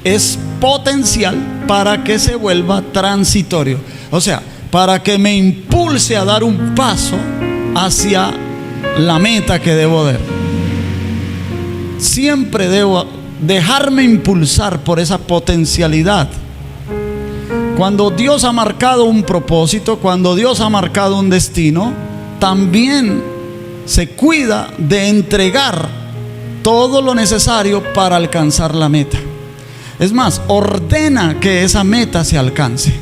es potencial para que se vuelva transitorio. O sea, para que me impulse a dar un paso hacia la meta que debo dar. Siempre debo dejarme impulsar por esa potencialidad. Cuando Dios ha marcado un propósito, cuando Dios ha marcado un destino, también se cuida de entregar todo lo necesario para alcanzar la meta. Es más, ordena que esa meta se alcance.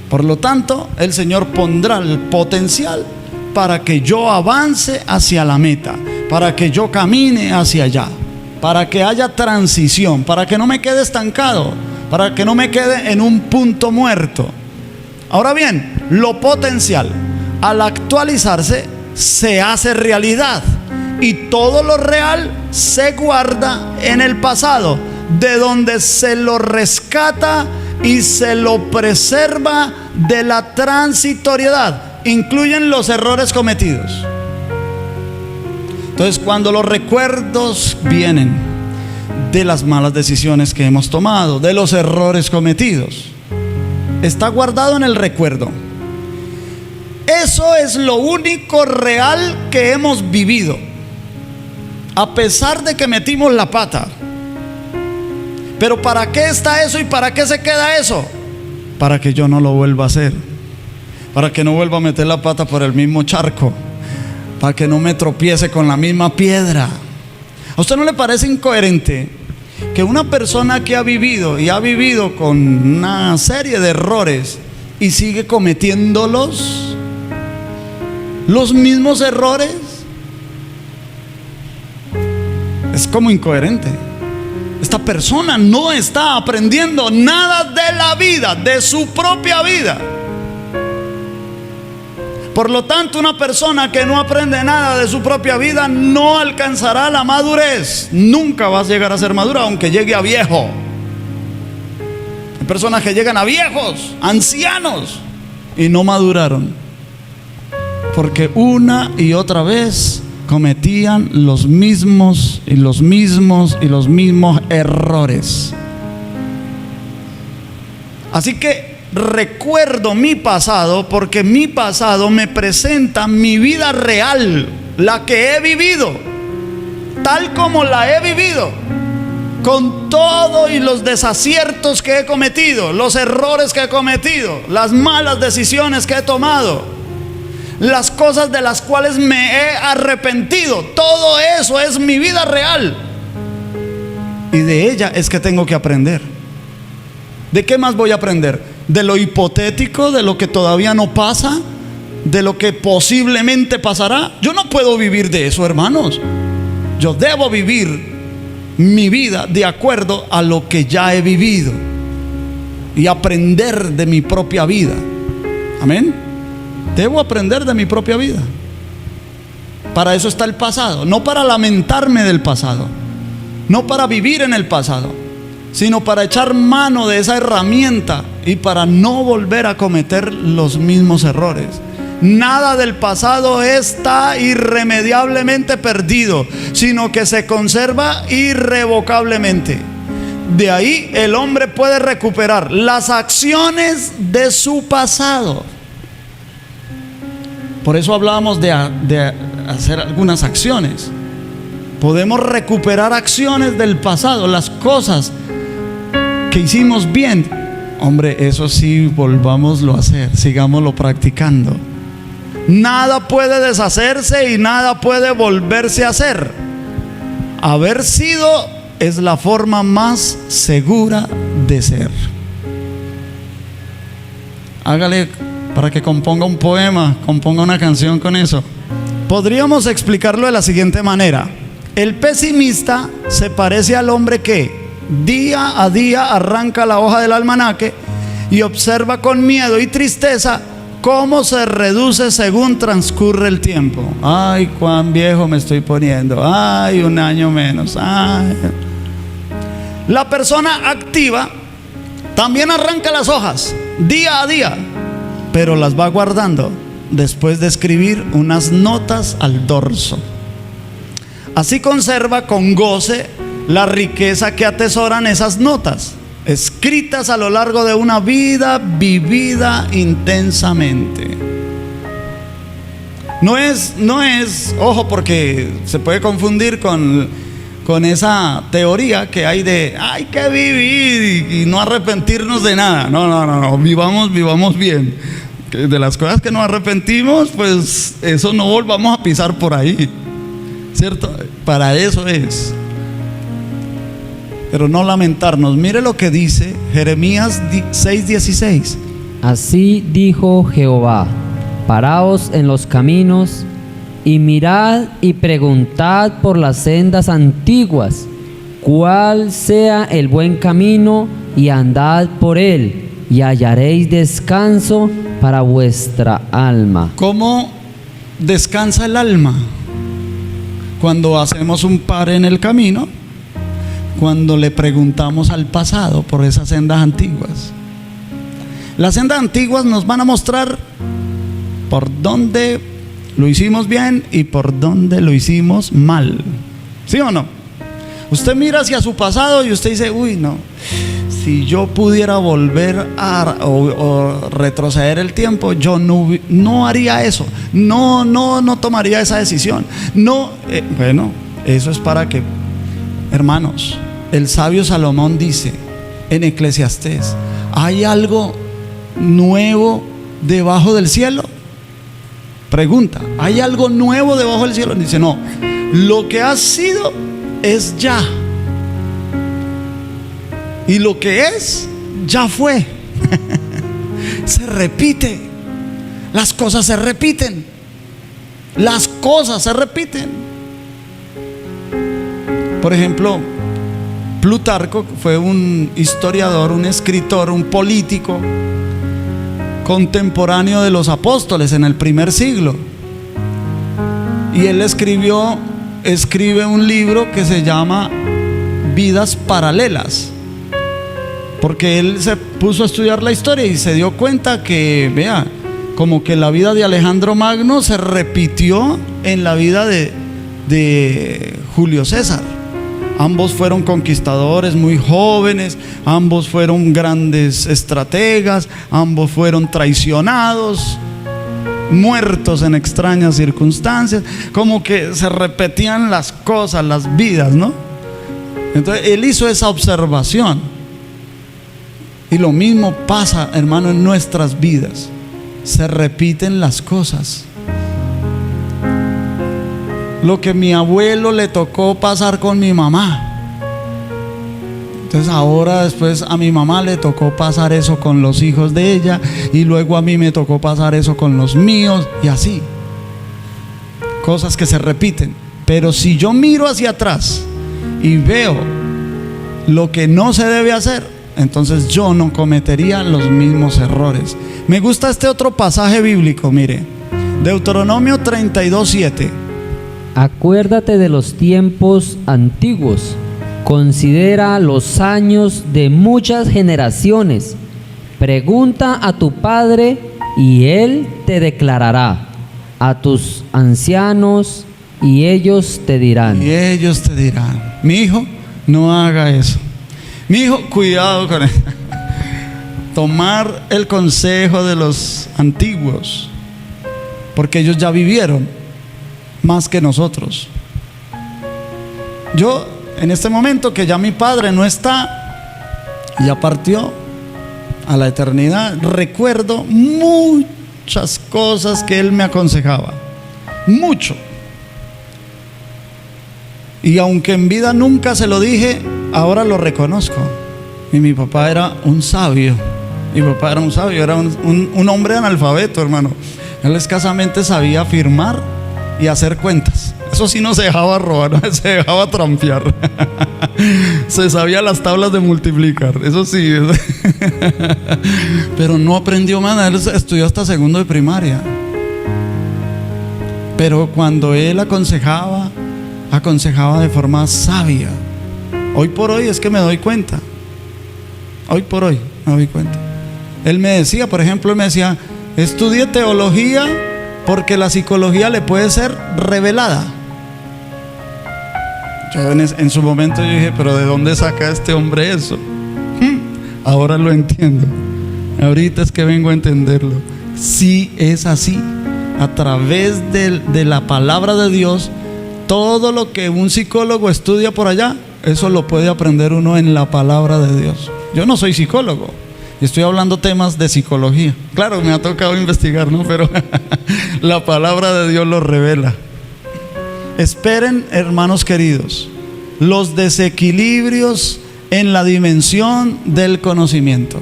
Por lo tanto, el Señor pondrá el potencial para que yo avance hacia la meta, para que yo camine hacia allá, para que haya transición, para que no me quede estancado, para que no me quede en un punto muerto. Ahora bien, lo potencial, al actualizarse, se hace realidad, y todo lo real se guarda en el pasado, de donde se lo rescata y se lo preserva de la transitoriedad. Incluyen los errores cometidos. Entonces, cuando los recuerdos vienen de las malas decisiones que hemos tomado, de los errores cometidos, está guardado en el recuerdo. Eso es lo único real que hemos vivido, a pesar de que metimos la pata. Pero ¿para qué está eso y para qué se queda eso? Para que yo no lo vuelva a hacer, para que no vuelva a meter la pata por el mismo charco, para que no me tropiece con la misma piedra. ¿A usted no le parece incoherente que una persona que ha vivido y ha vivido con una serie de errores y sigue cometiéndolos, los mismos errores? Es como incoherente. Esta persona no está aprendiendo nada de la vida, de su propia vida. Por lo tanto, una persona que no aprende nada de su propia vida no alcanzará la madurez. Nunca va a llegar a ser madura, aunque llegue a viejo. Hay personas que llegan a viejos, ancianos, y no maduraron, porque una y otra vez cometían los mismos errores. Así que recuerdo mi pasado, porque mi pasado me presenta mi vida real, la que he vivido, tal como la he vivido, con todo y los desaciertos que he cometido, los errores que he cometido, las malas decisiones que he tomado, las cosas de las cuales me he arrepentido. Todo eso es mi vida real. Y de ella es que tengo que aprender. ¿De qué más voy a aprender? ¿De lo hipotético? ¿De lo que todavía no pasa? ¿De lo que posiblemente pasará? Yo no puedo vivir de eso, hermanos. Yo debo vivir mi vida de acuerdo a lo que ya he vivido y aprender de mi propia vida. Amén. Debo aprender de mi propia vida. Para eso está el pasado. No para lamentarme del pasado, no para vivir en el pasado, sino para echar mano de esa herramienta y para no volver a cometer los mismos errores. Nada del pasado está irremediablemente perdido, sino que se conserva irrevocablemente. De ahí el hombre puede recuperar las acciones de su pasado. Por eso hablábamos de hacer algunas acciones. Podemos recuperar acciones del pasado, las cosas que hicimos bien. Hombre, eso sí, volvámoslo a hacer, sigámoslo practicando. Nada puede deshacerse y nada puede volverse a hacer. Haber sido es la forma más segura de ser. Hágale para que componga un poema, componga una canción con eso. Podríamos explicarlo de la siguiente manera: el pesimista se parece al hombre que día a día arranca la hoja del almanaque y observa con miedo y tristeza cómo se reduce según transcurre el tiempo. Ay, cuán viejo me estoy poniendo. Ay, un año menos. Ay. La persona activa también arranca las hojas día a día, pero las va guardando después de escribir unas notas al dorso. Así conserva con goce la riqueza que atesoran esas notas, escritas a lo largo de una vida vivida intensamente. No es, ojo, porque se puede confundir con esa teoría que hay de hay que vivir y no arrepentirnos de nada. No, vivamos bien. De las cosas que nos arrepentimos, pues eso no volvamos a pisar por ahí, ¿cierto? Para eso es. Pero no lamentarnos. Mire lo que dice Jeremías 6:16. Así dijo Jehová: paraos en los caminos y mirad y preguntad por las sendas antiguas, cuál sea el buen camino, y andad por él, y hallaréis descanso para vuestra alma. ¿Cómo descansa el alma? Cuando hacemos un pare en el camino, cuando le preguntamos al pasado por esas sendas antiguas. Las sendas antiguas nos van a mostrar por dónde lo hicimos bien y por dónde lo hicimos mal. ¿Sí o no? Usted mira hacia su pasado y usted dice: uy, no, si yo pudiera volver o retroceder el tiempo, yo no haría eso, no tomaría esa decisión. Bueno, eso es para que, hermanos, el sabio Salomón dice en Eclesiastés: ¿hay algo nuevo debajo del cielo? Pregunta: ¿hay algo nuevo debajo del cielo? Dice: no, lo que ha sido es ya, y lo que es ya fue. Se repite, las cosas se repiten, las cosas se repiten. Por ejemplo, Plutarco fue un historiador, un escritor, un político contemporáneo de los apóstoles en el primer siglo. Y él escribe un libro que se llama Vidas Paralelas, porque él se puso a estudiar la historia y se dio cuenta que, vea, como que la vida de Alejandro Magno se repitió en la vida de Julio César. Ambos fueron conquistadores muy jóvenes, ambos fueron grandes estrategas, ambos fueron traicionados, muertos en extrañas circunstancias. Como que se repetían las cosas, las vidas, ¿no? Entonces él hizo esa observación. Y lo mismo pasa, hermano, en nuestras vidas. Se repiten las cosas. lo que mi abuelo le tocó pasar con mi mamá. Entonces ahora después a mi mamá le tocó pasar eso con los hijos de ella, y luego a mí me tocó pasar eso con los míos, y así. Cosas que se repiten. Pero si yo miro hacia atrás y veo lo que no se debe hacer, entonces yo no cometería los mismos errores. Me gusta este otro pasaje bíblico, mire, Deuteronomio 32:7. Acuérdate de los tiempos antiguos, considera los años de muchas generaciones, pregunta a tu padre y él te declarará, a tus ancianos y ellos te dirán. Y ellos te dirán, mi hijo, no haga eso. Mi hijo, cuidado con eso. Tomar el consejo de los antiguos, porque ellos ya vivieron más que nosotros. Yo, en este momento que ya mi padre no está, ya partió a la eternidad, recuerdo muchas cosas que él me aconsejaba, mucho. Y aunque en vida nunca se lo dije, ahora lo reconozco. Y mi papá era un sabio. Mi papá era un sabio, era un hombre analfabeto, hermano. Él escasamente sabía firmar y hacer cuentas. Eso sí, no se dejaba robar, no se dejaba trampear. Se sabía las tablas de multiplicar, eso sí. Pero no aprendió nada. Él estudió hasta segundo de primaria. Pero cuando él aconsejaba de forma sabia. Hoy por hoy es que me doy cuenta. Hoy por hoy me doy cuenta. Él me decía, por ejemplo, estudie teología porque la psicología le puede ser revelada. Yo en su momento yo dije, pero ¿de dónde saca este hombre eso? Ahora lo entiendo. Ahorita es que vengo a entenderlo. Sí es así. A través de la palabra de Dios, todo lo que un psicólogo estudia por allá, eso lo puede aprender uno en la palabra de Dios. Yo no soy psicólogo, estoy hablando temas de psicología. Claro, me ha tocado investigar, ¿no? Pero la palabra de Dios lo revela. Esperen, hermanos queridos, los desequilibrios en la dimensión del conocimiento.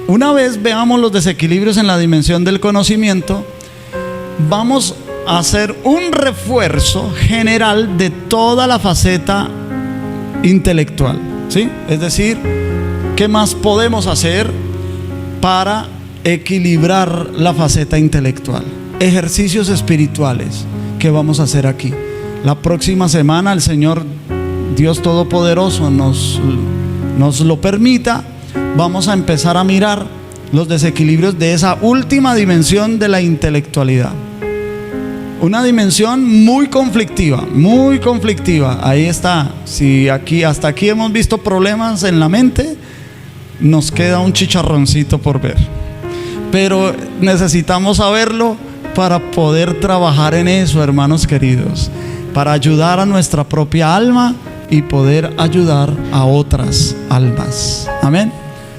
Una vez veamos los desequilibrios en la dimensión del conocimiento, vamos a hacer un refuerzo general de toda la faceta intelectual, ¿sí? Es decir, ¿qué más podemos hacer para equilibrar la faceta intelectual? Ejercicios espirituales que vamos a hacer aquí. La próxima semana, el Señor Dios Todopoderoso nos lo permita, vamos a empezar a mirar los desequilibrios de esa última dimensión de la intelectualidad. Una dimensión muy conflictiva, muy conflictiva. Ahí está. Si hasta aquí hemos visto problemas en la mente, nos queda un chicharroncito por ver. Pero necesitamos saberlo para poder trabajar en eso, hermanos queridos, para ayudar a nuestra propia alma y poder ayudar a otras almas. Amén.